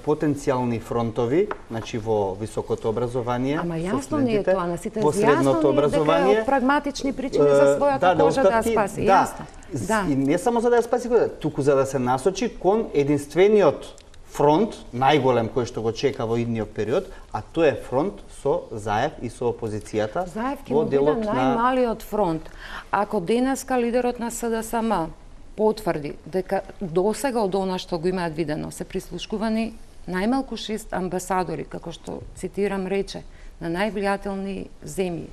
потенцијални фронтови, значи во високото образование, ама јасно не е тоа, на сите во средното образование, дека прагматични причини за својата кожа да ја спаси, јасно. Да. И не само за да ја спаси кожа, туку за да се насочи кон единствениот фронт, најголем кој што го чека во идниот период, а тоа е фронт со Заев и со опозицијата во делот на... Заев ќе биде најмалиот фронт. Ако денеска лидерот на СДСМ потврди дека досега од она што го имаат видено се прислушкувани најмалку 6 амбасадори, како што цитирам рече, на највлијателни земји.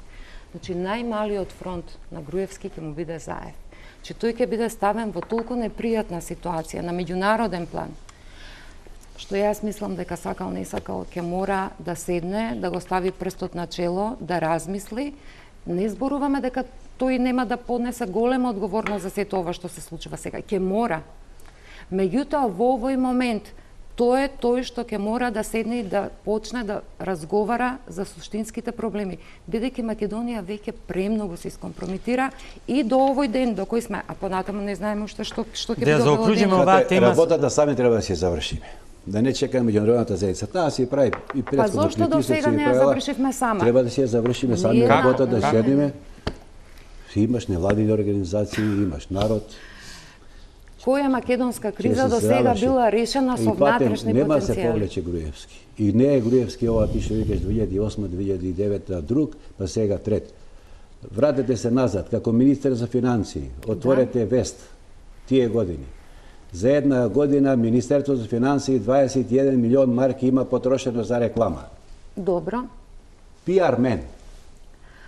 Значи најмалиот фронт на Груевски ќе му биде Заев. Че тој ќе биде ставен во толку непријатна ситуација на меѓународен план, што јас мислам дека сакал не сакал ќе мора да седне, да го стави прстот на чело, да размисли. Не зборуваме дека тој нема да поднесе голема одговорност за сето ова што се случува сега. Ќе мора. Меѓутоа, во овој момент, тоа е тој што ќе мора да седне и да почне да разговара за суштинските проблеми. Бидејќи Македонија веќе премногу се искомпрометира и до овој ден до кој сме, а понатаму не знаеме уште што ќе биде заокружиме оваа тема. Работата сами треба да се завршиме. Да не чекаме меѓународната заедница. Таа се прави и претходно. Па зошто до сега не ја завршивме сама? Треба да се ја завршиме сами работа, да седиме. Имаш невладини организации, имаш народ. Која македонска криза до сега била решена со внатрешни нема потенцијали? се повлече Груевски. И не е Груевски ова ти што викаш 2008, 2009 друг, па сега трет. Вратете се назад како министер за финансии, отворете Вест тие години. За една година Министерството за финансии 21 милион марки има потрошено за реклама. Добро. PR мен.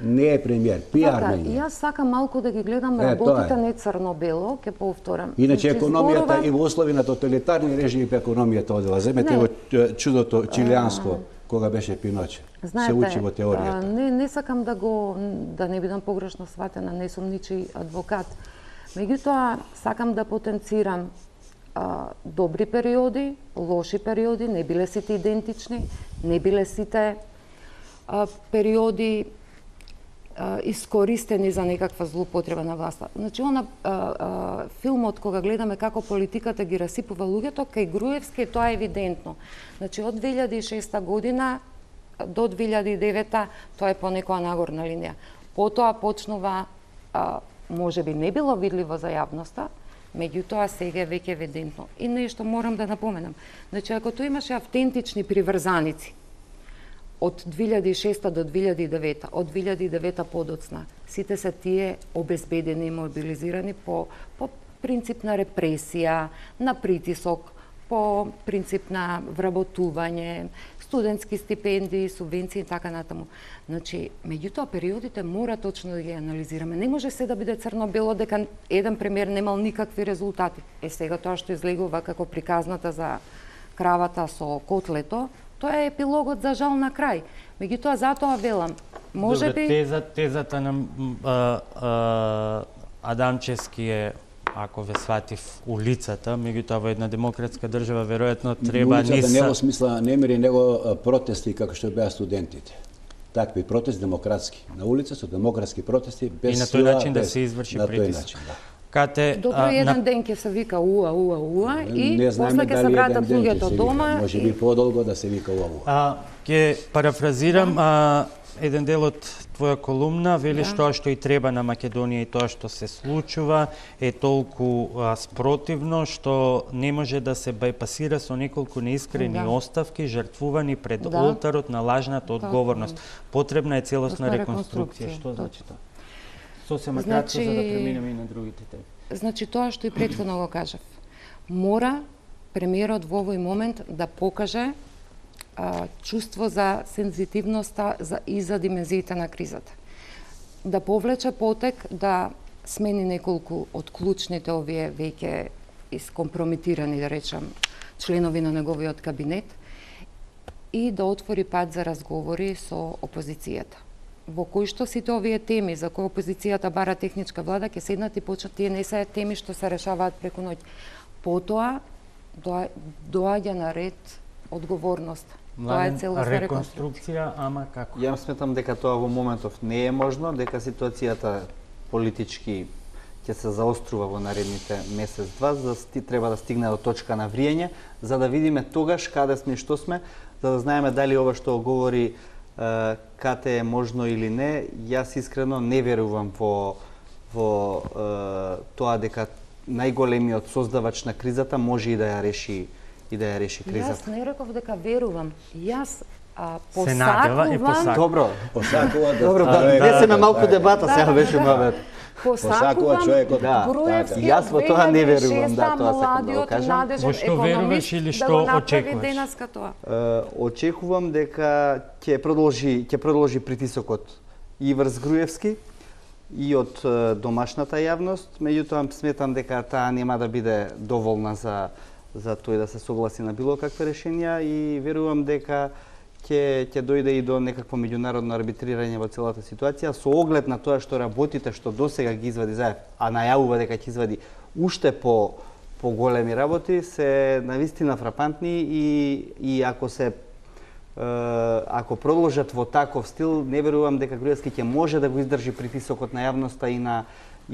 Не е премиер, PR мен. Јас сакам малку да ги гледам работите не црно-бело, ќе повторам. Иначе економијата и во услови на тоталитарни режими по економијата одела. Земете го чудото чилијанско кога беше Пиноче. Се учи во теоријата. Не сакам да не бидам погрешно сватена, не сум ничи адвокат. Меѓутоа сакам да потенцирам добри периоди, лоши периоди, не биле сите идентични, не биле сите периоди искористени за некаква злоупотреба на власта. Значи, филмот, кога гледаме како политиката ги расипува луѓето, кај Груевски тоа е евидентно. Значи, од 2006 година до 2009 тоа е по некоја нагорна линија. Потоа почнува, може би не било видливо за јавноста, меѓутоа сега е веќе евидентно. И нешто морам да напоменам. Значи, ако тоа имаше автентични приврзаници, од 2006 до 2009, од 2009 подоцна, сите се тие обезбедени и мобилизирани по принцип на репресија, на притисок, по принцип на вработување, студентски стипендии, субвенции и така натаму. Значи, меѓутоа периодите мора точно да ги анализираме. Не може се да биде црно-бело дека еден премиер немал никакви резултати. Сега тоа што излегува како приказната за кравата со котлето, тоа е епилогот за жал на крај. Меѓутоа затоа велам, може би тезата на Адамчевски е, ако ве сватив, улицата, меѓутоа во една демократска држава веројатно треба улицата не во смисла немери него протести како што беа студентите. Такви протести демократски. На улица со демократски протести без и на тој сила, начин да се изврши притиск. Кате добро еден ден ќе се вика уа и после ќе се вратат луѓето дома. Може би подолго да се вика уа. Ќе парафразирам еден дел од твоја колумна, велиш тоа што и треба на Македонија и тоа што се случува е толку спротивно што не може да се бајпасира со неколку неискрени оставки жртвувани пред олтарот на лажната одговорност. Потребна е целосна реконструкција. Што значи тоа? Сосема кратко за да преминеме и на другите теми. Значи тоа што и претходно го кажав. Мора премиерот во овој момент да покаже чувство за сензитивноста и за димензиите на кризата. Да повлече потек, да смени неколку од клучните овие веќе искомпрометирани, да речам, членови на неговиот кабинет и да отвори пат за разговори со опозицијата. Во кои што сите овие теми за кои опозицијата бара техничка влада ќе седнат и почнат, тие не се теми што се решаваат преку ноќ. Потоа доаѓа на ред одговорност. Тоа е целосна реконструкција, ама како? Јас сметам дека тоа во моментов не е можно, дека ситуацијата политички ќе се заострува во наредните месец-два, за треба да стигне до точка на вриење, за да видиме тогаш каде сме и што сме, за да знаеме дали ова што говори Кате е можно или не. Јас искрено не верувам во тоа дека најголемиот создавач на кризата може и да ја реши кризата. Јас не реков дека верувам. Јас посакувам. Добро. Посакува Добро, внесеме малку дебата, сега беше мавет. Посакува човекот. Груевски, Јас во тоа не верувам, да, тоа сакам да го кажам. Во што веруваш или што очекуваш? Очекувам дека ќе продолжи притисокот и врз Груевски и од домашната јавност, меѓутоа сметам дека таа нема да биде доволна за тој да се согласи на било какви решенија и верувам дека ќе дојде и до некакво меѓународно арбитрирање во целата ситуација со оглед на тоа што работите што досега ги извади Заев, а најавува дека ќе извади уште по големи работи, се навистина фрапантни и ако продолжат во таков стил, не верувам дека Груевски ќе може да го издржи притисокот на јавноста и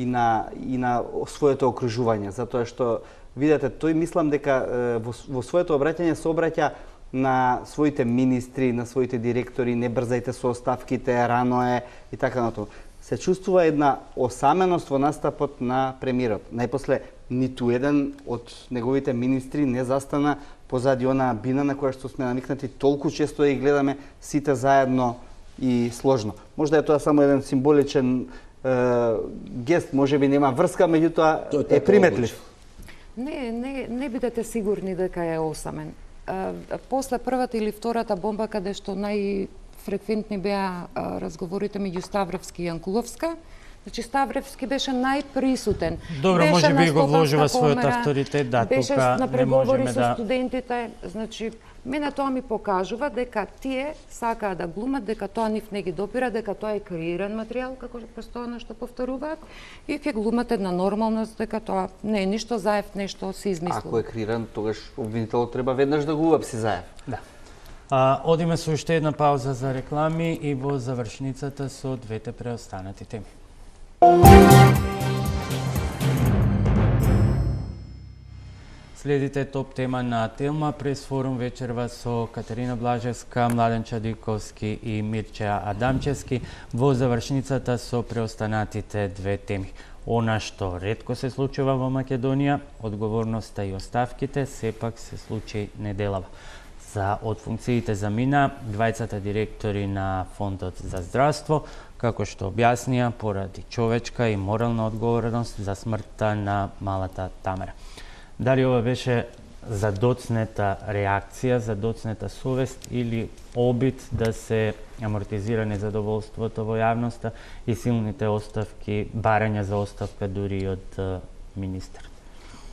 на своето окружување, затоа што видете, тој мислам дека во своето обраќање се обраќа на своите министри, на своите директори, не брзајте со оставките, рано е и така натаму. Се чувствува една осаменост во настапот на премиерот. Најпосле ниту еден од неговите министри не застана позади она бина на која што сме навикнати толку често да ги гледаме сите заедно и сложно. Можда е тоа само еден символичен гест, можеби нема врска, меѓутоа е приметлив. Не бидете сигурни дека е осамен. После првата или втората бомба, каде што најфреквентни беа разговорите меѓу Ставревски и Јанкуловска, значи Ставревски беше најприсутен. Добро, може би го вложува својот авторитет, да, беше тука на не преговори можеме со студентите, значи мене тоа ми покажува дека тие сакаат да глумат, дека тоа нив не ги допира, дека тоа е креиран материјал, како постојано што повторуваат, и ќе глумат една нормалност, дека тоа не е ништо Заев, нешто се измислува. Ако е креиран, тогаш обвинителот треба веднаш да го уапси Заев. Да. Одиме со уште една пауза за реклами и во завршницата со двете преостанати теми. Следите топ тема на Телма прес форум вечерва со Катерина Блажевска, Младен Чадиковски и Мирча Адамчевски во завршницата со преостанатите две теми. Она што ретко се случува во Македонија, одговорноста и оставките, сепак се случи неделава. Од функциите замина двајцата директори на Фондот за здравство, како што објаснија поради човечка и морална одговорност за смртта на малата Тамара. Дали ова беше за доцнета реакција, за доцнета совест или обид да се амортизира незадоволството во јавноста и силните оставки, барања за оставка дури од министр?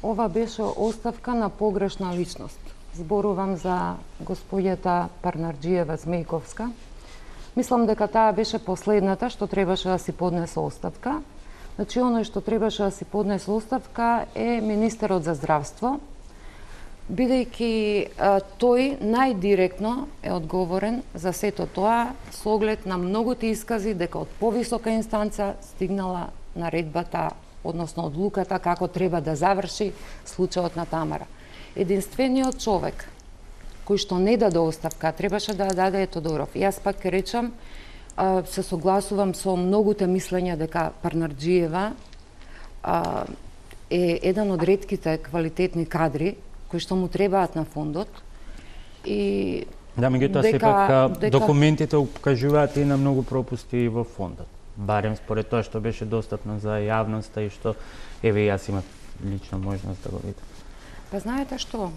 Ова беше оставка на погрешна личност. Зборувам за господјата Парнарџиева Змејковска. Мислам дека таа беше последната што требаше да си поднесе оставка. Значи, оној што требаше да си поднесе оставка е министерот за здравство, бидејќи тој најдиректно е одговорен за сето тоа со оглед на многуте искази дека од повисока инстанца стигнала наредбата, односно одлуката како треба да заврши случајот на Тамара. Единствениот човек кој што не даде оставка требаше да ја даде е Тодоров. Јас пак ќе речам, се согласувам со многуте мислења дека Парнарџиева е еден од ретките квалитетни кадри кои што му требаат на фондот. И да, меѓутоа сепак документите укажуваат и на многу пропусти во фондот. Барем според тоа што беше достапно за јавноста и што еве јас имав лично можност да го видам. Па знаете што?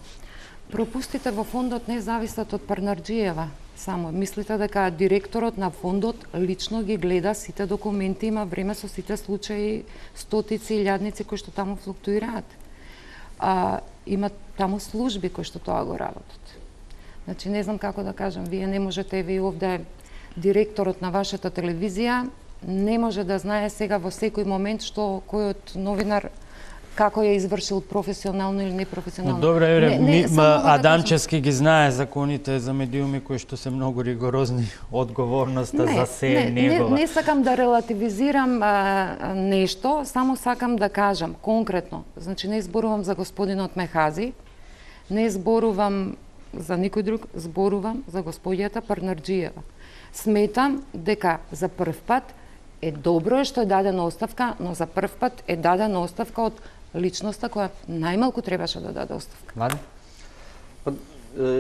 Пропустите во фондот не зависат од Парнарџиева само. Мислите дека директорот на фондот лично ги гледа сите документи, има време со сите случаи, стотици, илјадници кои што таму флуктуираат. Има таму служби кои што тоа го работат. Значи, не знам како да кажам, вие не можете, ви овде директорот на вашата телевизија не може да знае сега во секој момент што којот новинар како ја извршил професионално или непрофесионално. Добре, Адамчевски ги знае законите за медиуми кои што се многу ригорозни, одговорноста за се негова. Не сакам да релативизирам нешто, само сакам да кажам конкретно. Значи, не зборувам за господинот Мехази, не зборувам за никој друг, зборувам за господјата Парнарџиева. Сметам дека за прв пат е добро што е дадена оставка, но за прв пат е дадена оставка од личноста која најмалку требаше да даде оставка. Младен?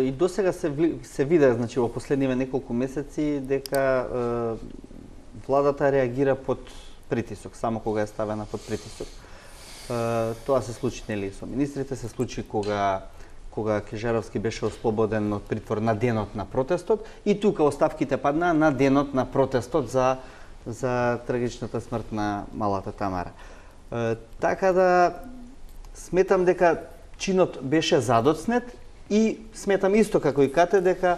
И досега се виде, значи во последниве неколку месеци дека владата реагира под притисок, само кога е ставена под притисок. Тоа се случи нели со министрите, се случи кога Кежаровски беше ослободен од притвор на денот на протестот и тука оставките паднаа на денот на протестот за трагичната смрт на малата Тамара. Така да сметам дека чинот беше задоцнет и сметам исто како и Кате дека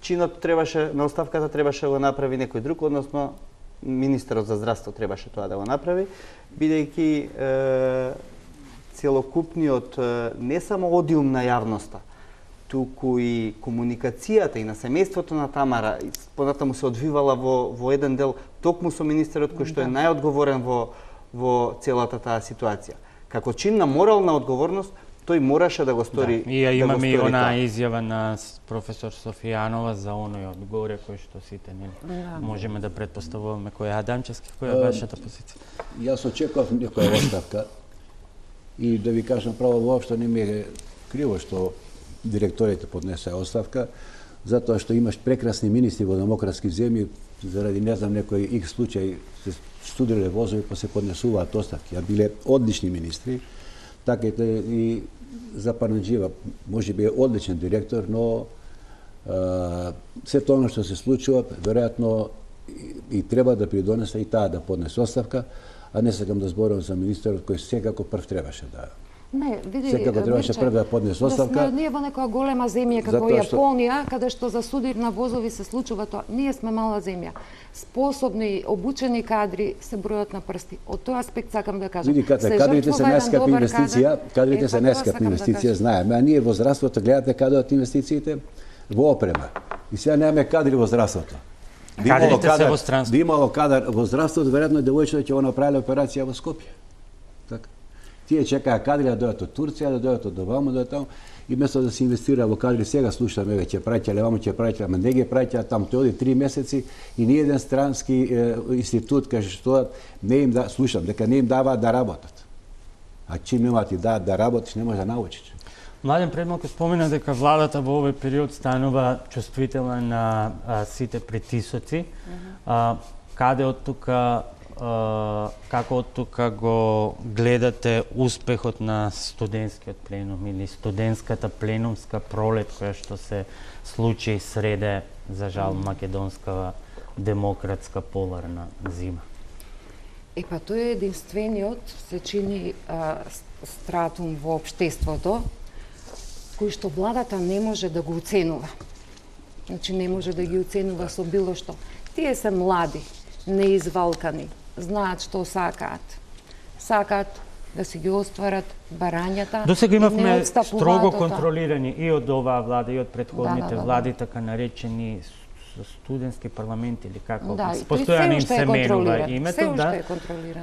чинот требаше на оставката требаше да го направи некој друг, односно министерот за здравство требаше тоа да го направи, бидејќи целокупниот не само одиум на јавноста, туку и комуникацијата и на семејството на Тамара понатаму се одвивала во еден дел токму со министерот кој што е најодговорен во целата таа ситуација. Како чин на морална одговорност, тој мораше да го стори. Да, и имаме и она изјава на професор Софијанова за оној одгоре кој што сите можеме да претпоставуваме кој е Адамчевски, која е вашата позиција. Јас очекував некоја оставка и да ви кажам право, воопшто не ми е криво што директорите поднесе оставка, затоа што имаш прекрасни министри во демократски земји, заради не знам некој икс случај се студирале возови па се поднесуваат оставки, а биле одлични министри. Така и за Парнарџиева може би е одличен директор, но се тоа што се случува, веројатно и треба да придонесе и таа да поднесе оставка, а не сакам да зборувам за министерот кој секако прв требаше да Не, види, секако требаше прв да поднесе оставка. Ние во некоја голема земја како Јапонија, каде што за судир на возови се случува тоа. Ние сме мала земја. Способни, обучени кадри се бројат на прсти. Од тој аспект сакам да кажам. Види, кадрите се најскапи инвестиција, кадрите се најскапи инвестиција, знаеме, а ние во здравството гледате каде од инвестициите во опрема. И сега немаме кадри во здравството. Кадрите се во странство. Би имало кадар во здравството, веројатно девојчето ќе го направиле операција во Скопје. Така. Тие чекаа кадри да дојдат од Турција, да дојдат од оваму, да таму, и место да се инвестира во кадри, сега слушаме веќе праќале, ваму ќе праќале, ама не ги праќа таму, тој оди 3 месеци и ни еден странски институт каже што не им да слушам дека не им даваат да работат. А чим нема ти да работиш, не може да научиш. Младен пред малку спомена дека владата во овој период станува чувствителна на сите притисоци. Каде од тука како тука го гледате успехот на студентскиот пленум или студентската пленумска пролет која што се случи среде, за жал, македонска демократска поларна зима? Па тој е единствениот, се чини стратум во општеството, кој што владата не може да го оценува. Значи не може да ги оценува со било што. Тие се млади, неизвалкани, знаат што сакаат. Сакаат да си ги остварат барањата. До сега имавме строго контролирани и од оваа влада и од претходните влади, така наречени студентски парламент или како, постојано им се менува името, да.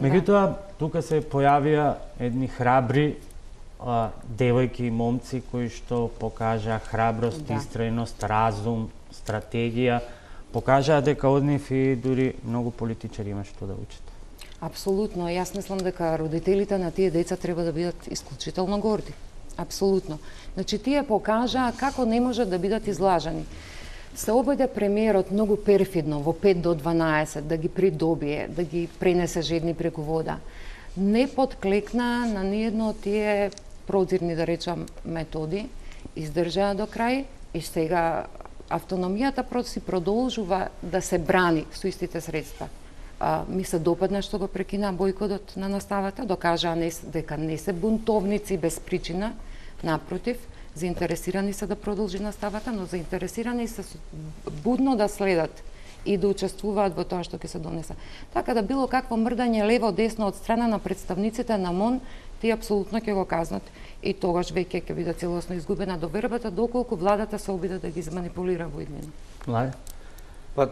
Меѓутоа, тука се појавија едни храбри девојки и момци кои што покажаа храброст, истреност, разум, стратегија, покажаа дека од нив и дури многу политичари има што да учат. Апсолутно, јас мислам дека родителите на тие деца треба да бидат исклучително горди. Апсолутно. Значи, тие покажаа како не можат да бидат излажани. Се обиде премиерот многу перфидно во 5 до 12 да ги придобие, да ги пренесе жедни преку вода. Не подклекна на ниедно од тие прозирни, да речам, методи, издржаа до крај и сега автономијата си продолжува да се брани со истите средства. Ми се допадна што го прекина бојкотот на наставата, докажаа дека не се бунтовници без причина, напротив, заинтересирани се да продолжи наставата, но заинтересирани се будно да следат и да учествуваат во тоа што ќе се донесе. Така да било какво мрдање лево-десно од страна на представниците на МОН, тие апсолутно ќе го казнат и тогаш веќе ќе биде целосно изгубена довербата доколку владата се обиде да ги манипулира во иднина. Младе? Па,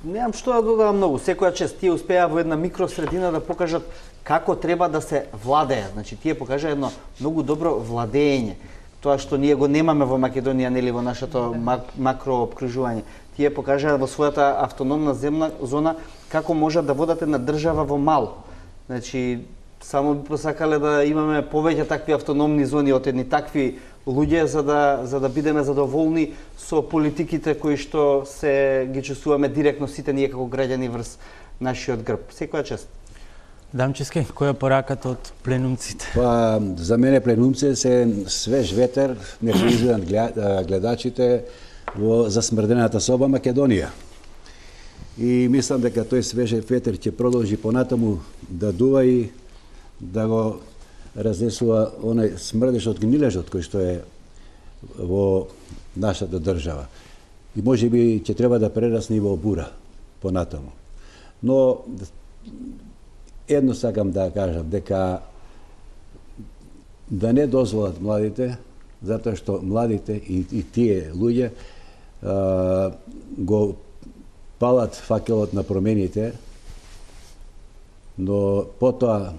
немам што да додавам многу. Секоја чест тие успеа во една микросредина да покажат како треба да се владее. Значи, тие покажа едно многу добро владење. Тоа што ние го немаме во Македонија, нели во нашето макрообкружување. Тие покажаа во својата автономна земна зона како можат да водат една држава во мал. Значи, само би посакале да имаме повеќе такви автономни зони од едни такви луѓе за да бидеме задоволни со политиките кои што се ги чувствуваме директно сите ние како граѓани врз нашиот грб. Секоја чест. Дамчевски, која пораката од пленумците? Па, за мене пленумците се свеж ветер, не произведат гледачите во засмрдената соба Македонија. И мислам дека тој свеж ветер ќе продолжи понатаму да дува и да го разнесува оној смрдеж од гнилежот кој што е во нашата држава. И можеби ќе треба да прерасне во бура понатаму. Но едно сакам да кажам, дека да не дозволат младите, затоа што младите и тие луѓе го палат факелот на промените, но потоа,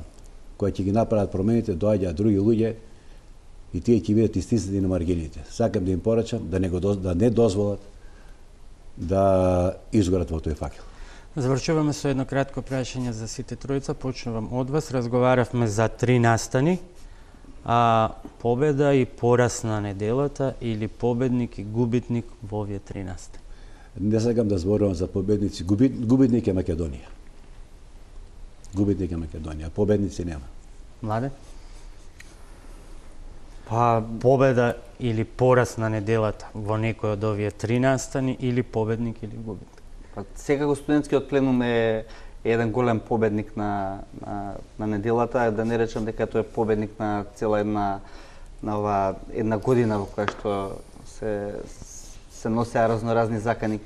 кои ќе ги направат промените, доаѓаат други луѓе и тие ќе бидат истиснати на маргините. Сакам да им порачам да не дозволат да изгорат во тој факел. Завршуваме со едно кратко прашање за сите тројца. Почнувам од вас. Разговаравме за 3 настани. Победа и пораз на неделата или победник и губитник во овие 3 настани? Не сакам да зборувам за победници. Губитник е Македонија. Губитник е Македонија. Победници нема. Младе? Па, победа или пораз на неделата во некој од овие 3 настани или победник или губитник? Па, секако студентскиот пленум е еден голем победник на неделата, да не речам дека тој е победник на цела една година во која што се носеа разноразни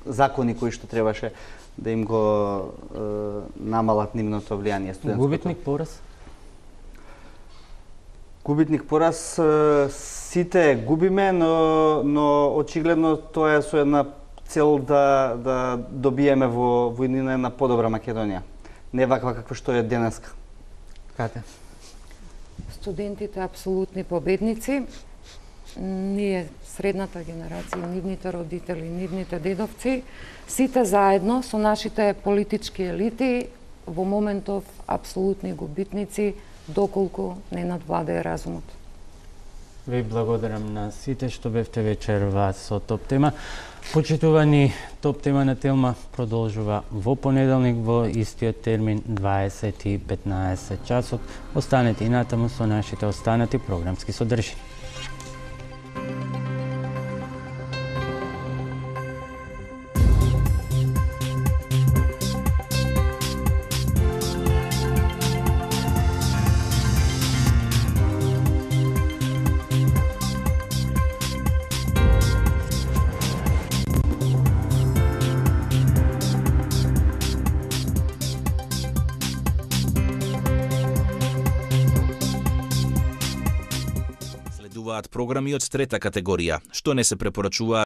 закони кои што требаше да им го намалат нивното влијание студентското. Губитник пораз? Губитник пораз сите губиме, но очигледно тоа е со една цел да добиеме во иднина една подобра Македонија. Не ваква каква што е денеска. Кате? Студентите апсолутни победници. Ние, средната генерација, нивните родители, нивните дедовци, сите заедно со нашите политички елити во моментов апсолутни губитници доколку не надвладее разумот. Ви благодарам на сите што бевте вечерва со топ тема. Почитувани, топ тема на Телма продолжува во понеделник во истиот термин 20:15 часот. Останете и натаму со нашите останати програмски содржини. Програми од трета категорија, што не се препорачуваат